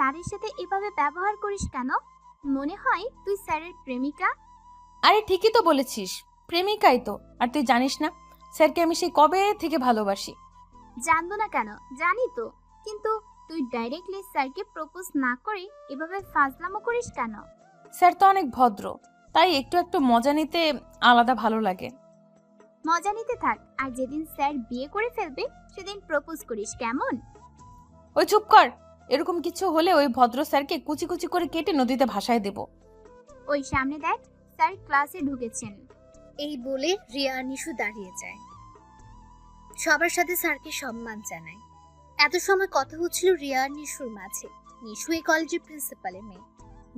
স্যারের সাথে এভাবে ব্যবহার করিস কেন? মনে হয় তুই স্যারের প্রেমিকা। আরে ঠিকই তো বলেছিস, প্রেমিকাই তো। আর তুই জানিস না স্যারকে আমি সেই কবে থেকে ভালোবাসি। জানবো না কেন, জানি তো। কিন্তু তুই ডাইরেক্টলি স্যারকে প্রপোজ না করে এভাবে ফাজলামো করিস কেন? স্যার তো অনেক ভদ্র, তাই একটু একটু মজা নিতে আলাদা ভালো লাগে। মজা নিতে থাক, আর যেদিন স্যার বিয়ে করে ফেলবে সেদিন প্রপোজ করিস, কেমন? ওই চুপ কর। এরকম কিছু হলে ওই ভদ্র স্যারকে কুচি কুচি করে কেটে নদীতে ভাসায় দেব। ওই সামনে দেখ, স্যার ক্লাসে ঢুকেছেন। এই বলে রিয়া আর নিশু দাঁড়িয়ে যায়, সবার সাথে স্যারকে সম্মান জানায়। এত সময় কথা হচ্ছিল রিয়া আর নিশুর মাঝে। নিশু এই কলেজের প্রিন্সিপালের মেয়ে,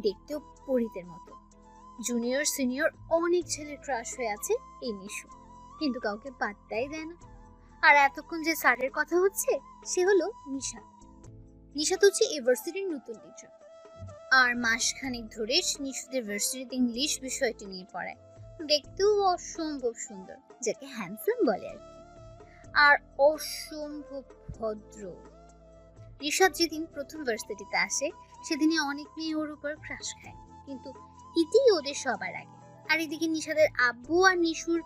দেখতেও পরীদের মতো। জুনিয়র সিনিয়র অনেক ছেলের ক্রাশ হয়ে আছে এই নিশু, কিন্তু কাউকে পাত্তাই দেয় না। আর এতক্ষণ যে স্যারের কথা হচ্ছে সে হলো নিশাত। নিশাত হচ্ছে ইউনিভার্সিটির নতুন টিচার, আর মাসখানেক ধরে নিশুদের ভার্সিটিতে ইংলিশ বিষয়টি নিয়ে পড়ায়। দেখতেও অসম্ভব সুন্দর, যাকে হ্যান্ডসাম বলে আর কি, আর অসম্ভব ভদ্র। নিশাত যেদিন প্রথম ভার্সিটিতে আসে সেদিনই অনেক মেয়ে ওর উপর ক্রাশ খায়, কিন্তু ইতি ওদের সবার আগে। আর এদিকে নিশাদের আব্বু আর নিশুর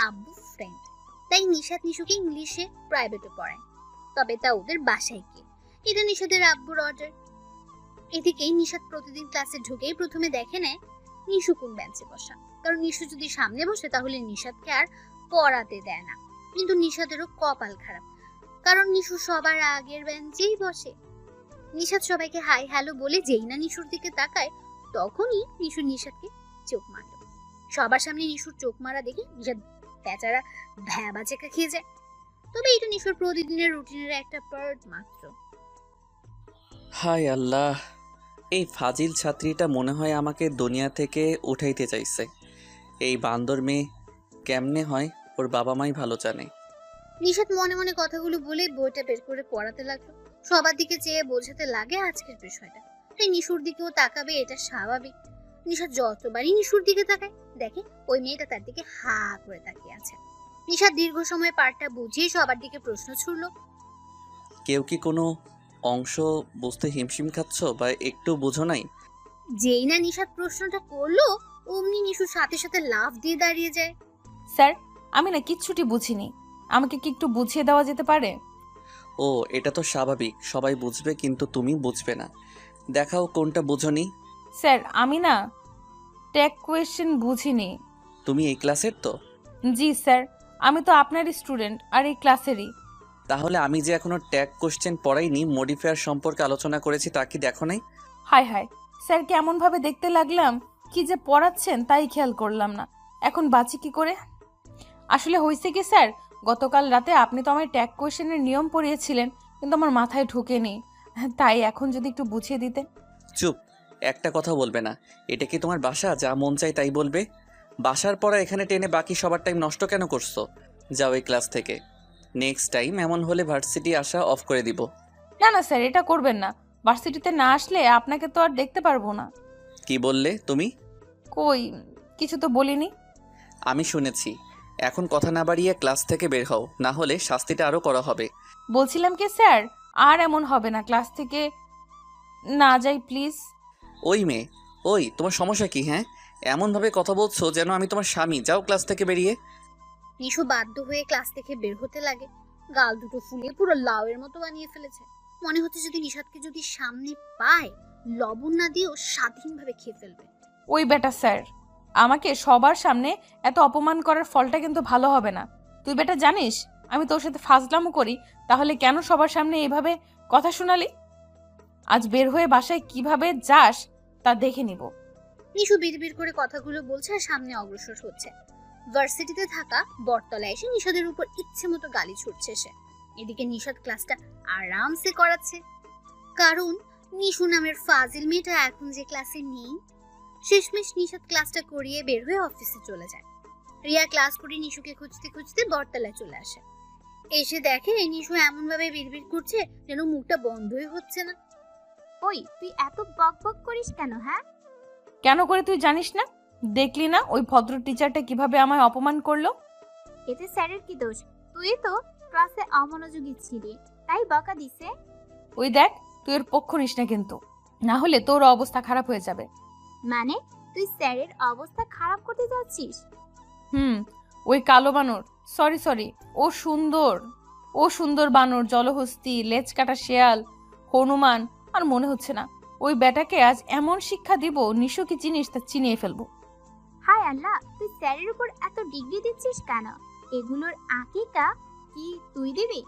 আব্বু ফ্রেন্ড, তাই নিশাত নিশুকে ইংলিশে প্রাইভেটে পড়ায়, তবে তা ওদের বাসায় গিয়ে। এটা নিশাদের আব্বুর অর্ডার। এদিকে নিশাত প্রতিদিন ক্লাসে ঢুকেই প্রথমে দেখে নেয় নিশু কোন বেঞ্চে বসা, কারণ নিশু যদি সামনে বসে তাহলে নিশাতকে আর পড়াতে দেয় না। কিন্তু নিশাতেরও কপাল খারাপ, কারণ নিশু সবার আগের বেঞ্চেই বসে। নিশাত সবাইকে হাই হ্যালো বলে যেই না নিশুর দিকে তাকায়, তখনই নিশু নিশাতকে চোখ মারল। সবার সামনে নিশুর চোখ মারা দেখে নিশাত বেচারা ভ্যাবা চেকা খেয়ে যায়। তবে এটা নিশুর প্রতিদিনের রুটিনের একটা পার্ট মাত্র। হায় আল্লাহ, এই ফাজিল ছাত্রীটা মনে হয় আমাকে দুনিয়া থেকে উঠাইতে চাইছে। এই বান্দর মেয়ে কেমনে হয় ওর বাবা মাই ভালো জানে। নিশাত মনে মনে কথাগুলো বলে বইটা বের করে পড়াতে লাগলো। সবার দিকে চেয়ে বোঝাতে লাগে আজকের বিষয়টা, তাই নিশুর দিকেও তাকাবে, এটা স্বাভাবিক। নিশাত যতবারই নিশুর দিকে তাকায় দেখে ওই মেয়েটা তার দিকে হা করে তাকিয়ে আছে। নিশাত দীর্ঘ সময় পাঠটা বুঝিয়ে সবার দিকে প্রশ্ন ছুড়ল। কেউ কি কোনো অংশ বুঝতে হিমশিম খাচ্ছ বা একটু বুঝো নাই? যেই না নিশাত প্রশ্নটা করলো অমনি নিশুর সাথে সাথে লাফ দিয়ে দাঁড়িয়ে যায়। স্যার, আমি না কিচ্ছুটি বুঝিনি, আমাকে কি একটু বুঝিয়ে দেওয়া যেতে পারে? ও, এটা তো স্বাভাবিক, সবাই বুঝবে কিন্তু তুমি বুঝবে না। দেখাও কোনটা বুঝোনি। স্যার, আমি না ট্যাগ কোয়েশ্চেন বুঝিনি। তুমি এই ক্লাসের তো? জি স্যার, আমি তো আপনারই স্টুডেন্ট আর এই ক্লাসেরই। তাহলে আমি যে এখনো ট্যাগ কোশ্চেন পড়াইনি, মডিফায়ার সম্পর্কে আলোচনা করেছি, তা কি দেখো নাই? হায় হায়, স্যার কেমন ভাবে দেখতে লাগলাম, কি যে পড়াচ্ছেন তাই খেয়াল করলাম না। এখন বাঁচি কি করে? আসলে হয়েছে কি স্যার, গতকাল রাতে আপনি তো আমার ট্যাগ কোয়েশ্চেনের নিয়ম পড়িয়েছিলেন, কিন্তু আমার মাথায় ঢোকেনি, তাই এখন যদি একটু বুঝিয়ে দিতেন। চুপ, একটা কথা বলবে না। এটা কি তোমার বাসা, যা মন চাই তাই বলবে? বাসার পড়া এখানে টেনে বাকি সবার টাইম নষ্ট কেন করছো? যাও এই ক্লাস থেকে। নেক্সট টাইম এমন হলে ভার্সিটি আসা অফ করে দিব। না না স্যার, এটা করবেন না। ভার্সিটিতে না আসলে আপনাকে তো আর দেখতে পারবো না। কি বললে তুমি? কই, কিছু তো বলিনি। আমি শুনেছি। এখন কথা না বাড়িয়ে ক্লাস থেকে বের হও, না হলে শাস্তিটা আরও করা হবে। বলছিলাম কি স্যার, আর এমন হবে না, ক্লাস থেকে না যাই প্লিজ। ওই মেয়ে, ওই তোমার সমস্যা কি? হ্যাঁ, এমনভাবে কথা বলছো যেন আমি তোমার স্বামী। যাও ক্লাস থেকে বেরিয়ে। নিশু বাধ্য হয়ে ক্লাস থেকে বের হতে লাগে। গাল দুটো ফুলিয়ে পুরো লাউয়ের মতো বানিয়ে ফেলেছে। মনে হচ্ছে যদি নিশাতকে যদি সামনে পায় লবণ না দিয়েও স্বাধীনভাবে খেয়ে ফেলবে। ওই বেটা স্যার, আমাকে সবার সামনে এত অপমান করার ফলটা কিন্তু ভালো হবে না। তুই বেটা জানিস আমি তোর সাথে ফাজলামো করি, তাহলে কেন সবার সামনে এইভাবে কথা শোনালি? আজ বের হয়ে বাসায় কিভাবে যাস তা দেখে নিব। নিশু বিড়বিড় করে কথাগুলো বলছে আর সামনে অগ্রসর হচ্ছে। ভার্সিটিতে থাকা বটতলায় এসে নিশাদের উপর ইচ্ছে মতো গালি ছুটছে সে। এদিকে নিশাদ ক্লাসটা আরামসে করাচ্ছে, কারণ নিশু নামের ফাজিল মেয়েটা এখন যে ক্লাসে নেই। শেষমেশ নিশাদ ক্লাসটা করিয়ে বের হয়ে অফিসে চলে যায়। রিয়া ক্লাস করে নিশুকে খুঁজতে খুঁজতে বটতলায় চলে আসে। এসে দেখে নিশু এমন ভাবে বিড়বিড় করছে যেন মুখটা বন্ধই হচ্ছে না। ওই তুই এত বক বক করিস কেন? হ্যাঁ, কেন করে তুই জানিস না? দেখলি না ওই ভদ্র টিচারটা কিভাবে আমায় অপমান করলো? এতে স্যারের কি দোষ? তুই তো ক্লাসে অমনোযোগী ছিলি, তাই বকা দিছে। ওই দেখ, তুই ওর পক্ষ নিস না কিন্তু। না হলে তোর অবস্থা খারাপ হয়ে যাবে। মানে তুই স্যারের অবস্থা খারাপ করতে যাচ্ছিস? ওই কালো বানর, সরি, ও সুন্দর বানর, জলহস্তি, লেজ কাটা শেয়াল, হনুমান, আর মনে হচ্ছে না। ওই বেটাকে আজ এমন শিক্ষা দিব, নিশো কি জিনিস তা চিনিয়ে ফেলবো। হায় আল্লাহ, তুই স্যারের উপর এত ডিগ্রি দিচ্ছিস কেন? এগুলোর আকিকা কি তুই দিবি?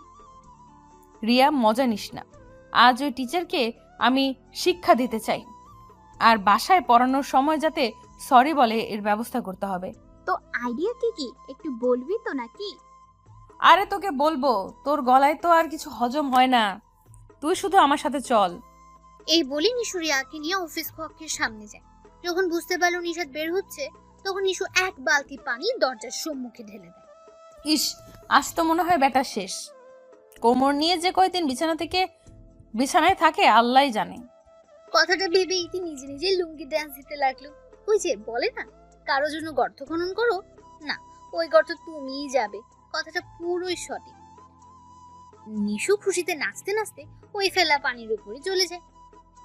রিয়া, মজা নিস না। আজ ওই টিচারকে আমি শিক্ষা দিতে চাই, আর বাসায় পড়ানোর সময় যাতে সরি বলে এর ব্যবস্থা করতে হবে। তো আইডিয়া কি একটু বলবি তো নাকি? আরে তোকে বলবো, তোর গলায় তো আর কিছু হজম হয় না, তুই শুধু আমার সাথে চল। এই বলে নিশু রিয়াকে নিয়ে অফিস কক্ষের সামনে যায়। যখন বুঝতে পারলো নিশাদ বের হচ্ছে, তখন নিশু এক বালতি পানি দরজার সম্মুখে ঢেলে দেয়। ইস, আজ তো মনে হয় ব্যাটা শেষ। কোমর নিয়ে যে কয়দিন বিছানায় থাকে আল্লাহই জানে। কথাটা ভেবে ইতি নিজে নিজে লুঙ্গি ড্যান্স দিতে লাগলো। ওই যে বলে না, কারো জন্য গর্ত খনন করো, না ওই গর্ত তুমিই যাবে। কথাটা পুরোই সঠিক। নিশু খুশিতে নাচতে নাচতে ওই ফেলা পানির উপরে চলে যায়।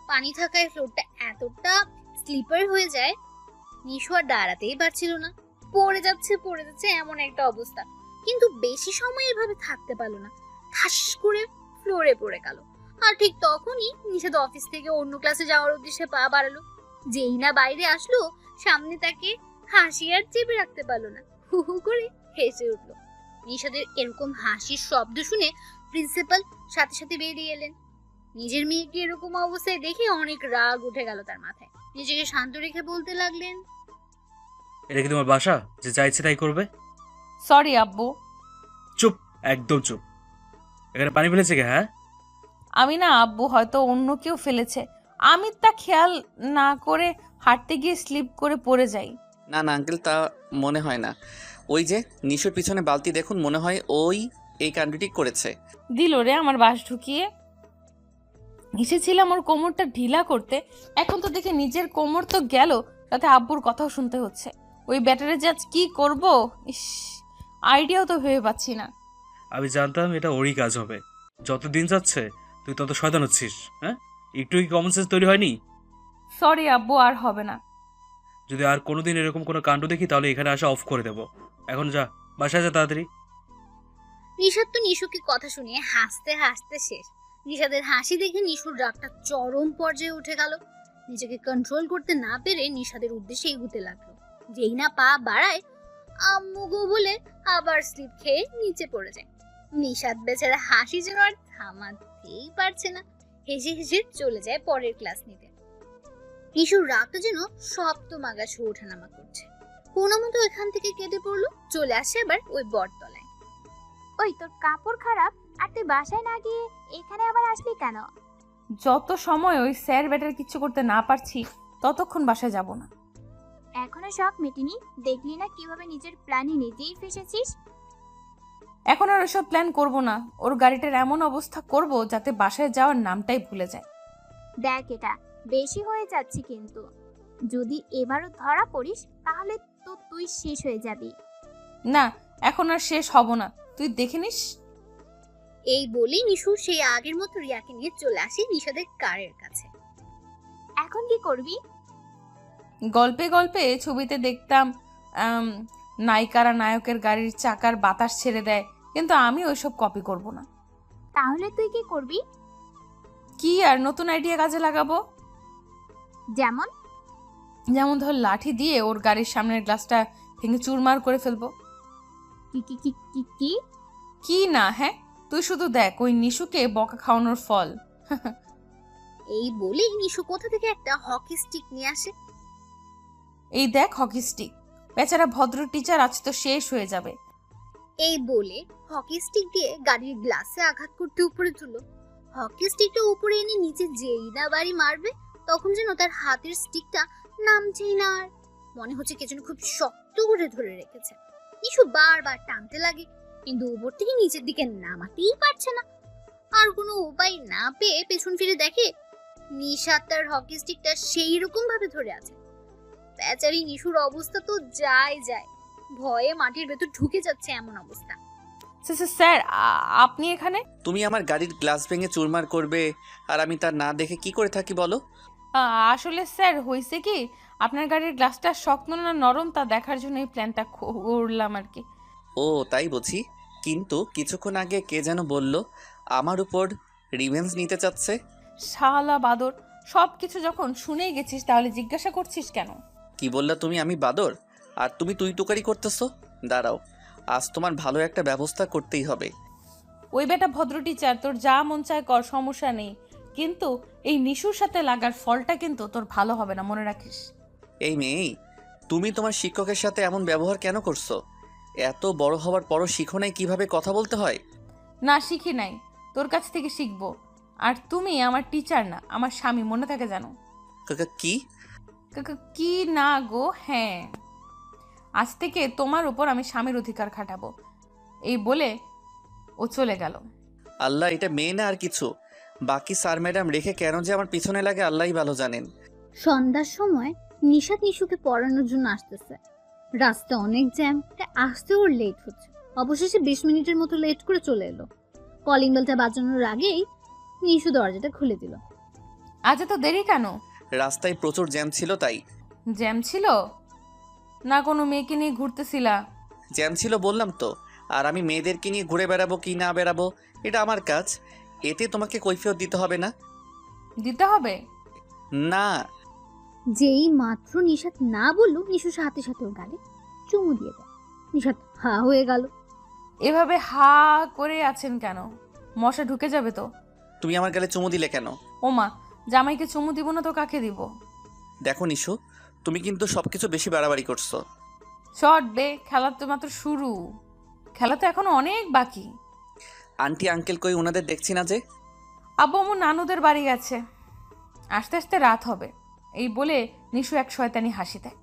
পানি থাকায় ফ্লোরটা এতটা স্লিপার হয়ে যায়, নিশু আর দাঁড়াতেই পারছিল না। পড়ে যাচ্ছে এমন একটা অবস্থা। কিন্তু বেশি সময় এভাবে থাকতে পারলো না, ঠাস করে ফ্লোরে পড়ে গেল। আর ঠিক তখনই নিশাদ অফিস থেকে অন্য ক্লাসে যাওয়ার উদ্দেশ্যে পা বাড়ালো। যেই না বাইরে আসলো, সামনে তাকে হাসি আর চেপে রাখতে পারলো না, হু হু করে হেসে উঠলো। নিশাদের এরকম হাসির শব্দ শুনে প্রিন্সিপাল সাথে সাথে বেরিয়ে এলেন। নিজের মেয়েকে এরকম অবস্থায় দেখে অনেক রাগ উঠে গেল তার মাথায়। নিজেকে শান্ত রেখে বলতে লাগলেন, এটা কি তোমার বাসা যে যা ইচ্ছে তাই করবে? সরি আব্বু। চুপ, একদম চুপ। এখানে পানি ফেলেছে কে? হ্যাঁ, আমি না আব্বু, হয়তো অন্য কেউ ফেলেছে। আমি তা খেয়াল না করে হাঁটতে গিয়ে স্লিপ করে পড়ে যাই। না না আঙ্কেল, তা মনে হয় না। ওই যে নিশোর পিছনে বালতি দেখুন, মনে হয় ওই এই কাণ্ডটি করেছে। দিল রে আমার বাস ঢুকিয়ে। এসেছিলাম ওর কোমরটা ঢিলা করতে, এখন তো দেখে নিজের কোমর তো গেল, তাতে আব্বুর কথাও শুনতে হচ্ছে। ওই ব্যাটারে যে আজ কি করব, ইস, আইডিয়াও তো ভেবে পাচ্ছি না। আমি জানতাম এটা ওরই কাজ হবে। যত দিন যাচ্ছে তুই তত শয়তান হচ্ছিস। হ্যাঁ, একটু কি কমন সেন্স তৈরি হয়নি? সরি আব্বু, আর হবে না। যদি আর কোনোদিন এরকম কোনো কাণ্ড দেখি তাহলে এখানে আসা অফ করে দেবো। এখন যা, বাসায় যা তাড়াতাড়ি। নিশাদ তো নিশুকে কথা শুনিয়ে হাসতে হাসতে শেষ। নিশাদের হাসি দেখে নিশুর রাগটা চরম পর্যায়ে উঠে গেল। নিজেকে কন্ট্রোল করতে না পেরে নিশাদের উদ্দেশ্যে এগুতে লাগলো। যেই না পা বাড়ায়, আম্মু গো বলে আবার স্লিপ খেয়ে নিচে পড়ে যায়। নিশাদ বেচারা হাসি যেন আর থামাতেই পারছে না, হেসে হেসে চলে যায় পরের ক্লাস নিতে। নিশুর রাগটা যেন সপ্তম আকাশে ওঠানামা করছে। কোনো মতো এখান থেকে কেটে পড়লো, চলে আসে আবার ওই বটতলায়। ওই তোর কাপড় খারাপ, আর তুই বাসায় না গিয়ে এখানে আবার আসলি কেন? যত সময় ওই স্যার ব্যাটার কিছু করতে না পারছি, ততক্ষণ বাসায় যাব না। এখনো শখ মেটেনি? দেখলি না কিভাবে নিজের প্ল্যানে নিজেই ফেসেছিস? এখন আর ওসব প্ল্যান করব না। ওর গাড়িটার এমন অবস্থা করব যাতে বাসায় যাওয়ার নামটাই ভুলে যায়। দেখ, এটা বেশি হয়ে যাচ্ছে কিন্তু। যদি এবারও ধরা পড়িস তাহলে তো তুই শেষ হয়ে যাবি। না, এখন আর শেষ হব না, তুই দেখে নিস। এই বলেই নিশু সেই আগের মতো রিয়াকে নিয়ে চলে আসে নিশাদের কারের কাছে। এখন কি করবি? গল্পে গল্পে ছবিতে দেখতাম নায়িকারা নায়কের গাড়ির চাকার বাতাস ছেড়ে দেয়, কিন্তু আমি ওইসব কপি করব না। তাহলে তুই কি করবি? কি আর নতুন আইডিয়া কাজে লাগাবো। যেমন? যেমন ধর, লাঠি দিয়ে ওর গাড়ির সামনের গ্লাসটা ভেঙে চুরমার করে ফেলবো। কি কি কি কি কি? কি না? হ্যাঁ, তুই শুধু দেখ ওই নিশুকে বকা খাওয়ানোর ফল। এই বলেই নিশু কোথা থেকে একটা হকি স্টিক নিয়ে আসে। এই দেখ হকি স্টিক, বেচারা ভদ্র টিচার আজ তো শেষ হয়ে যাবে। এই বলে হকি স্টিক দিয়ে গাড়ির গ্লাসে আঘাত করতে উপরে তুলো। হকি স্টিকটা উপরে এনে নিচে যেই না বাড়ি মারবে, তখন যেন তার হাতের স্টিকটা নামছেই না। আর মনে হচ্ছে কে যেন খুব শক্ত করে ধরে রেখেছে। নিশু বারবার টানতে লাগে, কিন্তু উপর থেকে নিচের দিকে নামাতেই পারছে না। আর কোনো উপায় না পেয়ে পেছন ফিরে দেখে নিশাদ তার হকি স্টিকটা সেই রকম ভাবে ধরে আছে। বেচারি নিশুর অবস্থা তো যায়, ভয়ে মাটির ভেতর ঢুকে যাচ্ছে এমন অবস্থা। স্যার, আপনি এখানে? তুমি আমার গাড়ির গ্লাস ভেঙে চুরমার করবে আর আমি তা না দেখে কি করে থাকি বলো? আসলে স্যার হয়েছে কি, আপনার গাড়ির গ্লাসটা শক্ত না নরম তা দেখার জন্য এই প্ল্যানটা করলাম আর কি। ও তাই বুঝি। কিন্তু কিছুক্ষণ আগে কে যেন বলল আমার উপর রিভেঞ্জ নিতে চাচ্ছে। শালা বাদর, সব কিছু যখন শুনেই গেছিস তাহলে জিজ্ঞাসা করছিস কেন? কি বললা তুমি আমি বাদর? আর তুমি তুই তুকারি করতেছো? দাঁড়াও, আজ তোমার ভালো একটা ব্যবস্থা করতেই হবে। ওই বেটা ভদ্র টিচার, তোর যা মন চায় কর, সমস্যা নেই, কিন্তু এই নিশুর সাথে লাগার ফলটা কিন্তু তোর ভালো হবে না, মনে রাখিস। এই মেয়ে, তুমি তোমার শিক্ষকের সাথে এমন ব্যবহার কেন করছো? এত বড় হওয়ার পরও শিখো নাই কিভাবে কথা বলতে হয়? না, শিখি নাই, তোর কাছ থেকে শিখবো। আর তুমি আমার টিচার না, আমার স্বামী, মনে থাকে জানো। কাকা কি? কাকা কি না গো, হ্যাঁ, আজ থেকে তোমার উপর আমি স্বামীর অধিকার খাটাবো। এই বলে ও চলে গেল। আল্লাহ, এটা মেয়ে না আর কিছু। বাকি স্যার ম্যাডাম রেখে কেন যে আমার পিছনে লাগে আল্লাহই ভালো জানেন। সন্ধ্যার সময় নিশাত নিশুকে পড়ানোর জন্য আসতেছে। রাস্তা অনেক জ্যাম, তাই আসতে ওর লেট হচ্ছে। অবশেষে 20 মিনিটের মতো লেট করে চলে এলো। কলিং বেলটা বাজানোর আগেই নিশু দরজাটা খুলে দিল। আজ এত দেরি কেন? রাস্তায় প্রচুর জ্যাম ছিল তাই। জ্যাম ছিল না, কোনো মেয়েকে নিয়ে ঘুরতেছিলা? জ্যাম ছিল বললাম তো। আর আমি মেয়েদেরকে নিয়ে ঘুরে বেড়াবো কি না বেড়াবো এটা আমার কাজ। এতে তোমাকে কৈফিয়ত দিতে হবে না। দিতে হবে না। যেই মাত্র নিশাত না বললো, নিশু সাথে সাথে ওর গালে চুমু দিয়ে দেয়। নিশাত হা হয়ে গেল। এভাবে হা করে আছেন কেন? মশা ঢুকে যাবে তো। তুমি আমার গালে চুমু দিলে কেন? ওমা, জামাইকে চুমু দিব না তো কাকে দিব? দেখো নিশু, তুমি কিন্তু সবকিছু বেশি বাড়াবাড়ি করছো। শর্ট বে, খেলা তো মাত্র শুরু, খেলা তো এখনো অনেক বাকি। আন্টি আঙ্কেল কই, ওনাদের দেখছি না যে। আব্বু আম্মু নানুদের বাড়ি গেছে, আস্তে আস্তে রাত হবে। এই বলে নিশু এক শয়তানি হাসি দেয়।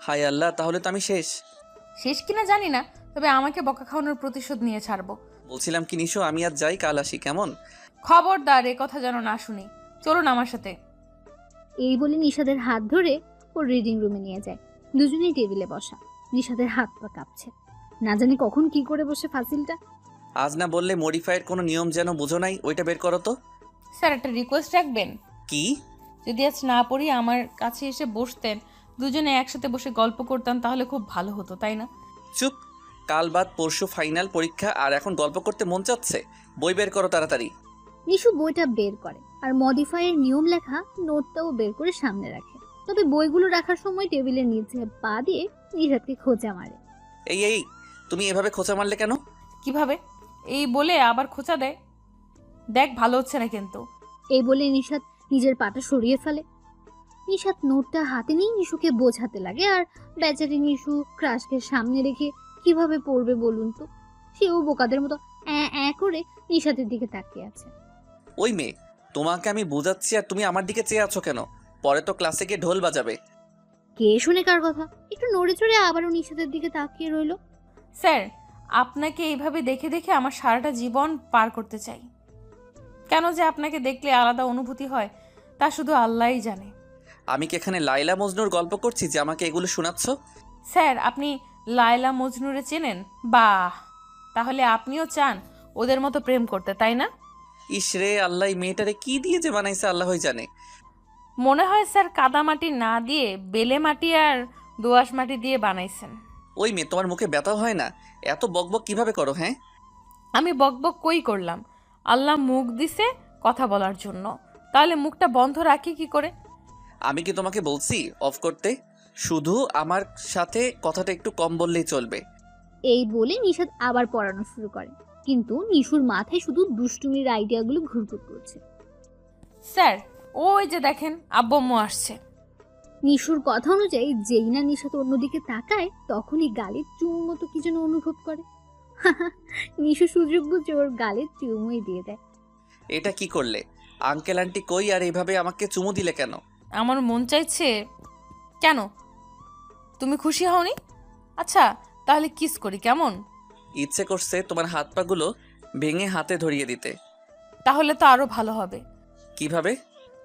হায় আল্লাহ, তাহলে তো আমি শেষ। শেষ কিনা জানি না, তবে আমাকে বকা খাওয়ানোর প্রতিশোধ নিয়ে ছাড়বো। বলছিলাম কি নিশু, আমি আজ যাই, কাল আসি, কেমন? খবরদার এ কথা যেন না শুনি। চলুন আমার সাথে। এই বলে নিশাদের হাত ধরে ওর রিডিং রুমে নিয়ে যায়। দুজনেই টেবিলে বসা। নিশাদের হাত পা কাঁপছে, না জানি কখন কি করে বসে ফাসিলটা। আজ না বললে মডিফাইয়ের কোনো নিয়ম যেন বুঝো নাই, ওইটা বের করো তো। স্যার, একটা রিকোয়েস্ট রাখবেন? কি? যদি আজ না পড়ি আমার কাছে এসে বসতেন, দুজনে একসাথে বসে গল্প করতাম, তাহলে খুব ভালো হতো, তাই না? চুপ। কাল বাদ পরশু ফাইনাল পরীক্ষা, আর এখন গল্প করতে মন চাচ্ছে? বই বের করো তাড়াতাড়ি। নিশু বইটা বের করে আর মডিফাইয়ের নিয়ম লেখা নোটটাও বের করে সামনে রাখে। তবে বইগুলো রাখার সময় টেবিলের নিচে পা দিয়ে নিশাদকে খোঁচা মারে। এই এই, তুমি এভাবে খোঁচা মারলে কেন? কিভাবে? এই বলে আবার খোঁচা দেয়। দেখ, ভালো হচ্ছে না কিন্তু। এই বলে নিশাদ নিজের পাটা সরিয়ে ফেলে। নিশাদ নোটটা হাতে নিয়ে নিশুকে বোঝাতে লাগে, আর বেচারি নিশু ক্রাশকে সামনে রেখে কিভাবে পড়বে বলুন তো। সেও বোকাদের মতো করে নিশাদের দিকে তাকিয়ে আছে। ওই মেয়ে, তোমাকে আমি বোঝাচ্ছি আর তুমি আমার দিকে চেয়ে আছো কেন? পরে তো ক্লাসে গিয়ে ঢোল বাজাবে। কে শুনে কার কথা? একটু নড়ে চড়ে আবারও নিশাদের দিকে তাকিয়ে রইল। স্যার, আপনাকে এইভাবে দেখে দেখে আমার সারাটা জীবন পার করতে চাই। কেন যে আপনাকে দেখলে আলাদা অনুভূতি হয় তা শুধু আল্লাহই জানে। আমি কি এখানে লাইলা মজনুর গল্প করছি যে আমাকে এগুলো শোনাচ্ছ? স্যার, আপনি লায়লা মজনুরে চেনেন? বাহ, তাহলে আপনিও চান ওদের মতো প্রেম করতে, তাই না? ইসরে আল্লাহ, এই মেয়েটারে কি দিয়ে যে বানাইছে আল্লাহই জানে। মনে হয় স্যার কাদা মাটি না দিয়ে বেলে মাটি আর দোআঁশ মাটি দিয়ে বানাইছেন। ওই মেয়ে, তোমার মুখে ব্যথা হয় না? এত বকবক কিভাবে করো? হ্যাঁ, আমি বকবক কই করলাম? আল্লাহ মুখ দিছে কথা বলার জন্য, তাহলে মুখটা বন্ধ রাখি কি করে? আমি কি তোমাকে বলছি অফ করতে? শুধু আমার সাথে কথাটা একটু কম বললেই চলবে। এই বলে নিশাদ আবার পড়ানো শুরু করে, কিন্তু নিশুর মাথায় শুধু দুষ্টুমির আইডিয়াগুলো ঘুরঘুর করছে। স্যার, ওই যে দেখেন আব্বু আম্মু আসছে। নিশুর কথা অনুযায়ী যেই না নিশাদ অন্যদিকে তাকায়, তখনই গালে চুমুর মতো কি যেন অনুভব করে। নিশু সুযোগ বুঝে ওর গালে চুমুই দিয়ে দেয়। এটা কি করলে? আঙ্কেল আন্টি কই, আর এইভাবে আমাকে চুমু দিলে কেন? আমার মন চাইছে। কেন, তুমি খুশি হওনি? আচ্ছা, তাহলে কিস করি, কেমন? ইচ্ছে করছে তোমার হাত পাগুলো ভেঙে হাতে ধরিয়ে দিতে। তাহলে তো আরো ভালো হবে। কিভাবে?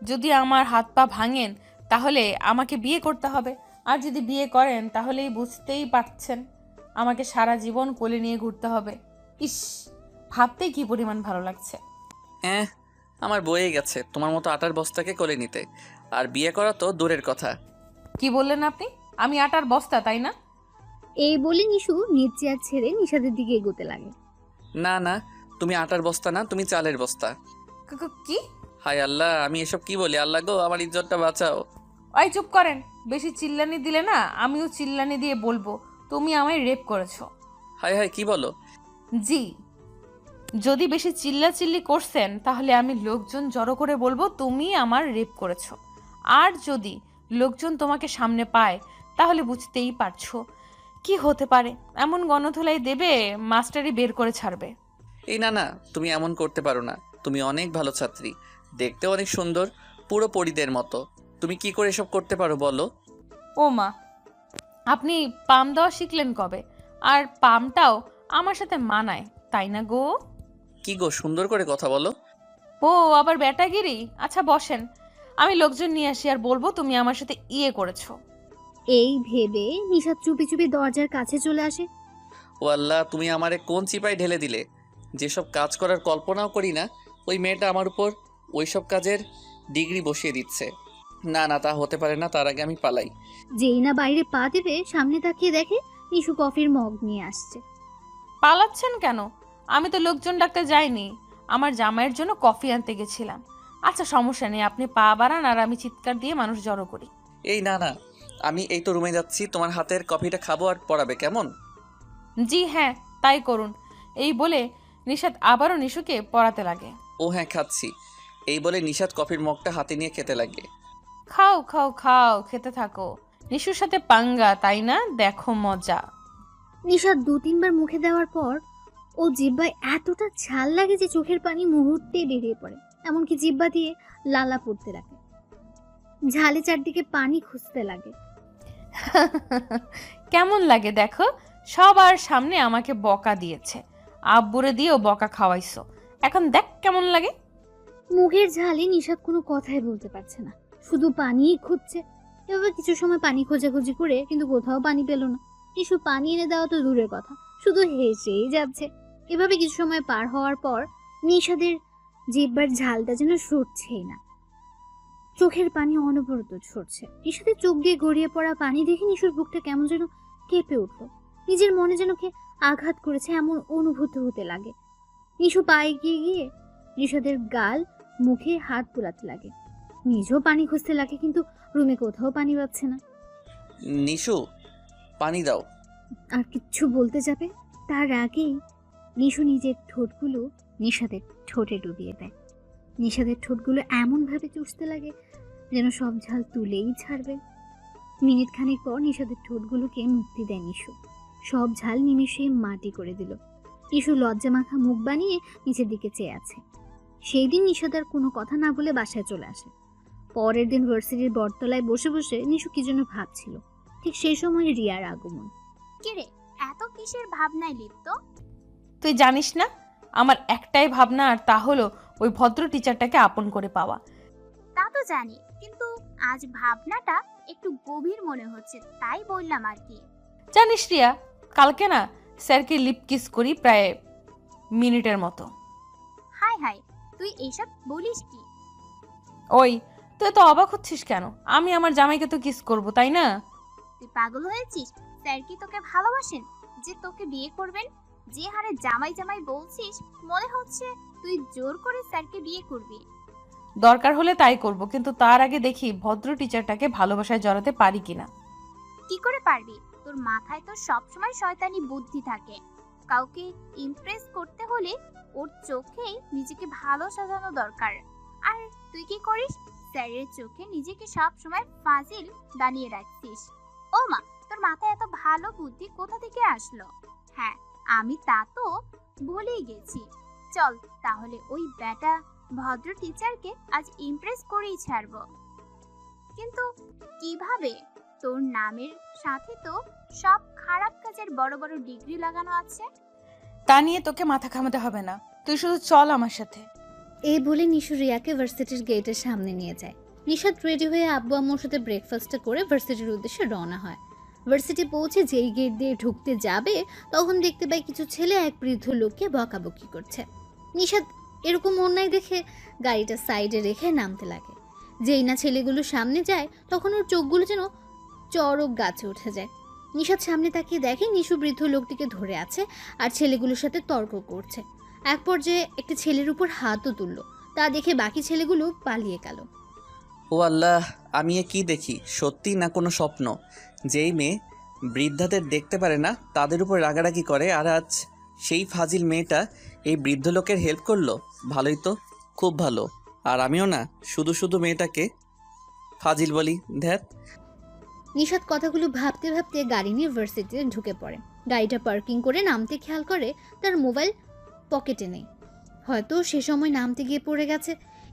যদি আমার হাত পা ভাঙেন তাহলে আমাকে বিয়ে করতে হবে, আর যদি বিয়ে করেন তাহলেই বুঝতেই পারছেন আমাকে সারা জীবন কোলে নিয়ে ঘুরতে হবে। ইস, ভাবতেই কি পরিমাণ ভালো লাগছে। আমার বয়ে গেছে তোমার মতো আটার বস্তাকে কোলে নিতে, আর বিয়ে করা তো দূরের কথা। কি বললেন আপনি? আমি আটার বস্তা, তাই না? এই বলে নিশু নিজ চেয়ার ছেড়ে নিশাদের দিকে এগোতে লাগে। না না, তুমি আটার বস্তা না, তুমি চালের বস্তা। কি? হায় আল্লাহ, আমি এসব কি বলি? আল্লাহ গো, আমার ইজ্জতটা বাঁচাও। ওই চুপ করেন। বেশি চিল্লানি দিলে না আমিও চিল্লানি দিয়ে বলবো তুমি আমায় রেপ করেছো। হায় হায়, কি বলো? জি, যদি বেশি চিল্লাচিল্লি করছেন তাহলে আমি লোকজন জড়ো করে বলবো তুমি আমার রেপ করেছো। আর যদি লোকজন তোমাকে সামনে পায় তাহলে বুঝতেই পারছো কি হতে পারে। এমন গণধোলাই দেবে মাস্টারই বের করে ছাড়বে। এই না না, তুমি এমন করতে পারো না। তুমি অনেক ভালো ছাত্রী, দেখতে অনেক সুন্দর, পুরো পরীদের মতো। তুমি কি করে এসব করতে পারো বলো? ও মা, আপনি পাম দেওয়া শিখলেন কবে? আর পামটাও আমার সাথে মানায়, তাই না গো? কি গো, সুন্দর করে কথা বলো। ও আবার ব্যাটাগিরি। আচ্ছা বসেন, আমি লোকজন নিয়ে আসি আর বলবো তুমি আমার সাথে ইয়ে করেছো। এই ভেবে নিশাদ চুপি চুপি দরজার কাছে চলে আসে। ও আল্লাহ, তুমি আমারে কোন চিপায় ঢেলে দিলে? যেসব কাজ করার কল্পনাও করি না, ওই মেয়েটা আমার উপর ওইসব কাজের ডিগ্রি বসিয়ে দিচ্ছে। না না, তা হতে পারে না, তার আগে আমি পালাই। যেই না বাইরে পা দেবে সামনে তাকিয়ে দেখে নিশু কফির মগ নিয়ে আসছে। পালাচ্ছেন কেন? আমি তো লোকজন ডাকতে যাইনি, আমার জামাইয়ের জন্য কফি আনতে গেছিলাম। আচ্ছা সমস্যা নেই, আপনি পা বাড়ান আর আমি চিৎকার দিয়ে মানুষ জড়ো করি। এই না না, আমি এই তো রুমে যাচ্ছি, তোমার হাতের কফিটা খাবো আর পড়াবে, কেমন? জি হ্যাঁ, তাই করুন। এই বলে নিশাদ আবারও নিশুকে পড়াতে লাগে। ও হ্যাঁ, খাচ্ছি। এই বলে নিশাত কফির মগটা হাতে নিয়ে খেতে লাগে। খাও খাও খাও, খেতে থাকো। নিশুর সাথে পাঙ্গা, তাই না? দেখো মজা। নিশাদ 2-3 বার মুখে দেওয়ার পর ও জিহ্বায় এতটা ঝাল লাগে যে চোখের পানি মুহূর্তেই বেরিয়ে পড়ে। এমনকি জিহ্বা দিয়ে লালা পড়তে লাগে, ঝালে চারদিকে পানি খুঁজতে লাগে। কেমন লাগে দেখো, সবার সামনে আমাকে বকা দিয়েছে, আব্বুরে দিয়েও বকা খাওয়াইছো, এখন দেখ কেমন লাগে। মুখের ঝালে নিশাদ কোনো কথাই বলতে পারছে না, শুধু পানিই খুঁজছে। এভাবে কিছু সময় পানি খোঁজাখুঁজি করে কিন্তু কোথাও পানি পেল না। নিশু পানি এনে দেওয়া তো দূরের কথা, শুধু হেসেই যাচ্ছে। এভাবে কিছু সময় পার হওয়ার পর নিশাদের জিহ্বার ঝালটা যেন সরছেই না, চোখের পানি অনবরত ঝরছে। নিশাদের চোখ দিয়ে গড়িয়ে পড়া পানি দেখে নিশুর বুকটা কেমন যেন কেঁপে উঠল। নিজের মনে যেন কে আঘাত করেছে এমন অনুভূতি হতে লাগে। নিশু পা এগিয়ে গিয়ে নিশাদের গাল মুখে হাত বুলাতে লাগে, নিজেও পানি খুঁজতে লাগে, কিন্তু রুমে কোথাও পানি পাচ্ছে না। নিশু, পানি দাও। আর কিচ্ছু বলতে যাবে তার আগেই নিশু নিজের ঠোঁটগুলো নিশাদের ঠোঁটে ডুবিয়ে দেয়। নিশাদের ঠোঁটগুলো এমনভাবে চুষতে লাগে যেন সব ঝাল তুলেই ছাড়বে। মিনিট খানেক পর নিশাদের ঠোঁটগুলোকে মুক্তি দেয় নিশু, সব ঝাল নিমিশে মাটি করে দিল। নিশু লজ্জা মাখা মুখ বানিয়ে নিচের দিকে চেয়ে আছে। সেই দিন নিশাদার কোনো কথা না বলে বাসায় চলে আসে। পরের দিন ভার্সিটির বটতলায় বসে বসে নিশু কি যেন ভাবছিল। ঠিক সেই সময় রিয়ার আগমন। কিরে, এত কিসের ভাবনায় লিপ্ত? তুই জানিস না আমার একটাই ভাবনা, আর তা হলো ওই ভদ্র টিচারটাকে আপন করে পাওয়া। তা তো জানি, কিন্তু আজ ভাবনাটা একটু গভীর মনে হচ্ছে, তাই বললাম আর কি। জানিস রিয়া, কালকে না স্যারকে লিপ কিস করি প্রায় মিনিটের মতো। হাই হাই, তুই এইসব বলিস কি? ওই তুই তো অবাক হচ্ছিস কেন? আমি আমার জামাইকে তো কিস করব, তাই না? তুই পাগল হয়েছিস? স্যার কি তোকে ভালোবাসেন যে তোকে বিয়ে করবেন? যে হারে জামাই জামাই বলছিস, মনে হচ্ছে তুই জোর করে স্যারকে বিয়ে করবি। দরকার হলে তাই করব, কিন্তু তার আগে দেখি ভদ্র টিচারটাকে ভালোবাসায় জড়াতে পারি কিনা। কি করে পারবি? তোর মাথায় তো সবসময় শয়তানি বুদ্ধি থাকে। কাউকে ইমপ্রেস করতে হলে ওর চোখেই নিজেকে ভালো সাজানো দরকার। আর তুই কি করিস? স্যারের চোখে নিজেকে সবসময় ফাজিল বানিয়ে রাখছিস। ও মা, তোর মাথায় এত ভালো বুদ্ধি কোথা থেকে আসলো? হ্যাঁ, আমি তা তো ভুলেই গেছি। চল তাহলে ওই ব্যাটা ভদ্র টিচারকে আজ ইমপ্রেস করেই ছাড়বো। কিন্তু কিভাবে? তোর নামের সাথে তো সব খারাপ কাজের বড় বড় ডিগ্রি লাগানো আছে। তা নিয়ে তোকে মাথা ঘামাতে হবে না, তুই শুধু চল আমার সাথে। এই বলে নিশু রিয়াকে ভার্সিটির গেটের সামনে নিয়ে যায়। নিশাদ রেডি হয়ে আব্বু আম্মুর সাথে ব্রেকফাস্টটা করে ভার্সিটির উদ্দেশ্যে রওনা হয়। ভার্সিটি পৌঁছে যেই গেট দিয়ে ঢুকতে যাবে তখন দেখতে পায় কিছু ছেলে এক বৃদ্ধ লোককে বকাবকি করছে। নিশাদ এরকম অন্যায় দেখে গাড়িটা সাইডে রেখে নামতে লাগে। যেই না ছেলেগুলো সামনে যায় তখন ওর চোখগুলো যেন চড়ক গাছে উঠে যায়। নিশাদ সামনে তাকিয়ে দেখে নিশু বৃদ্ধ লোকটিকে ধরে আছে আর ছেলেগুলোর সাথে তর্ক করছে। এক পর্যায়ে একটা ছেলের উপর হাতও তুলল। তা দেখে বাকি ছেলেগুলো পালিয়ে গেল। ও আল্লাহ, আমি এ কি দেখি, সত্যি না কোনো স্বপ্ন? যেই মেয়ে বৃদ্ধাদের দেখতে পারে না তাদের উপর রাগারাগি করে, আর আজ সেই ফাজিল মেয়েটা এই বৃদ্ধ লোকের হেল্প করলো। ভালোই তো, খুব ভালো। আর আমিও না শুধু শুধু মেয়েটাকে ফাজিল বলি, ধ্যাত। নিশাদ কথাগুলো ভাবতে ভাবতে গাড়ি নিয়ে ভার্সিটিতে ঢুকে পড়ে। গাড়িটা পার্কিং করে নামতে খেয়াল করে তার মোবাইল পকেটে নেই। হয়তো সে সময় নামতে গিয়ে পড়ে গেছে।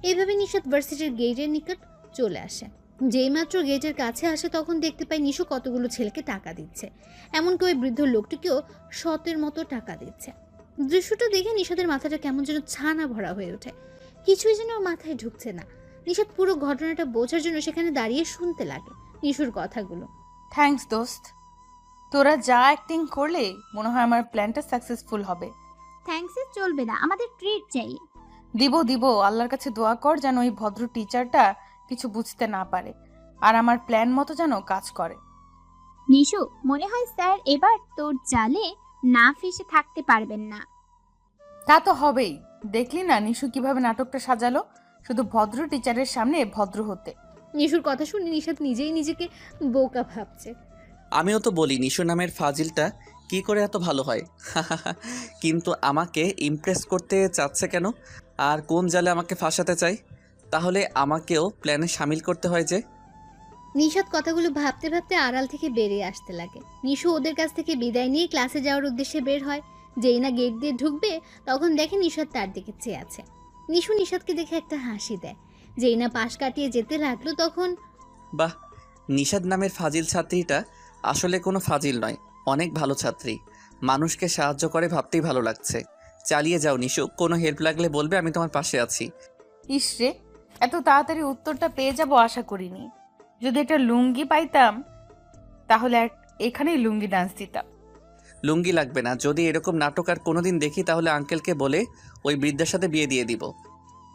এইভাবে নিশাদ ভার্সিটির গেটের নিকট চলে আসে। যেই মাত্র গেটের কাছে আসে তখন দেখতে পায় নিশু কতগুলো ছেলেকে টাকা দিচ্ছে। এমনকি ওই বৃদ্ধ লোকটিকেও শতের মতো টাকা দিচ্ছে। দৃশ্যটা দেখে নিশাদের মাথাটা কেমন যেন ছানা ভরা হয়ে ওঠে। কিছুই যেন ওর মাথায় ঢুকছে না। নিশাদ পুরো ঘটনাটা বোঝার জন্য সেখানে দাঁড়িয়ে শুনতে লাগে নিশুর কথাগুলো। থ্যাঙ্কস দোস্ত, তোরা যা অ্যাক্টিং করলে মনে হয় আমার প্ল্যানটা সাকসেসফুল হবে। থ্যাঙ্কসে চলবে না, আমাদের ট্রিট চাই। দিব, আল্লাহর কাছে দোয়া কর যেন ওই ভদ্র টিচারটা কিছু বুঝতে না পারে আর আমার প্ল্যান মতো যেন কাজ করে। নিশু, মনে হয় স্যার এবার তোর জালে না ফেসে থাকতে পারবেন না। তা তো হবেই, দেখলি না নিশু কিভাবে নাটকটা সাজালো, শুধু ভদ্র টিচারের সামনে ভদ্র হতে। নিশুর কথা শুনে নিশাদ নিজেই নিজেকে বোকা ভাবছে। আমিও তো বলি নিশু নামের ফাজিলটা কি করে এত ভালো হয়। কিন্তু আমাকে ইমপ্রেস করতে চাচ্ছে কেন? আর কোন জালে আমাকে ফাঁসাতে চাই? তাহলে আমাকেও প্ল্যানে সামিল করতে হয় যে। নিশাদ কথাগুলো ভাবতে ভাবতে আড়াল থেকে বেরিয়ে আসতে লাগে। নিশু ওদের কাছ থেকে বিদায় নিয়ে ক্লাসে যাওয়ার উদ্দেশ্যে বের হয়। যেই না গেট দিয়ে ঢুকবে তখন দেখে নিশাদ তার দিকে চেয়ে আছে। নিশু নিশাদকে দেখে একটা হাসি দেয়। যেই না পাশ কাটিয়ে যেতে লাগলো তখন বাহ, নিশাদ নামের ফাজিল ছাত্রীটা আসলে কোনো ফাজিল নয়, অনেক ভালো ছাত্রী। মানুষকে সাহায্য করে ভাবতেই ভালো লাগছে। চালিয়ে যাও নিশু, কোনো হেল্প লাগলে বলবে, আমি তোমার পাশে আছি। ইসরে, এত তাড়াতাড়ি উত্তরটা পেয়ে যাব আশা করিনি। যদি একটা লুঙ্গি পাইতাম তাহলে এখানেই লুঙ্গি ডান্স দিতাম। লুঙ্গি লাগবে না, যদি এরকম নাটক আর কোনোদিন দেখি তাহলে আঙ্কেলকে বলে ওই বৃদ্ধার সাথে বিয়ে দিয়ে দিব।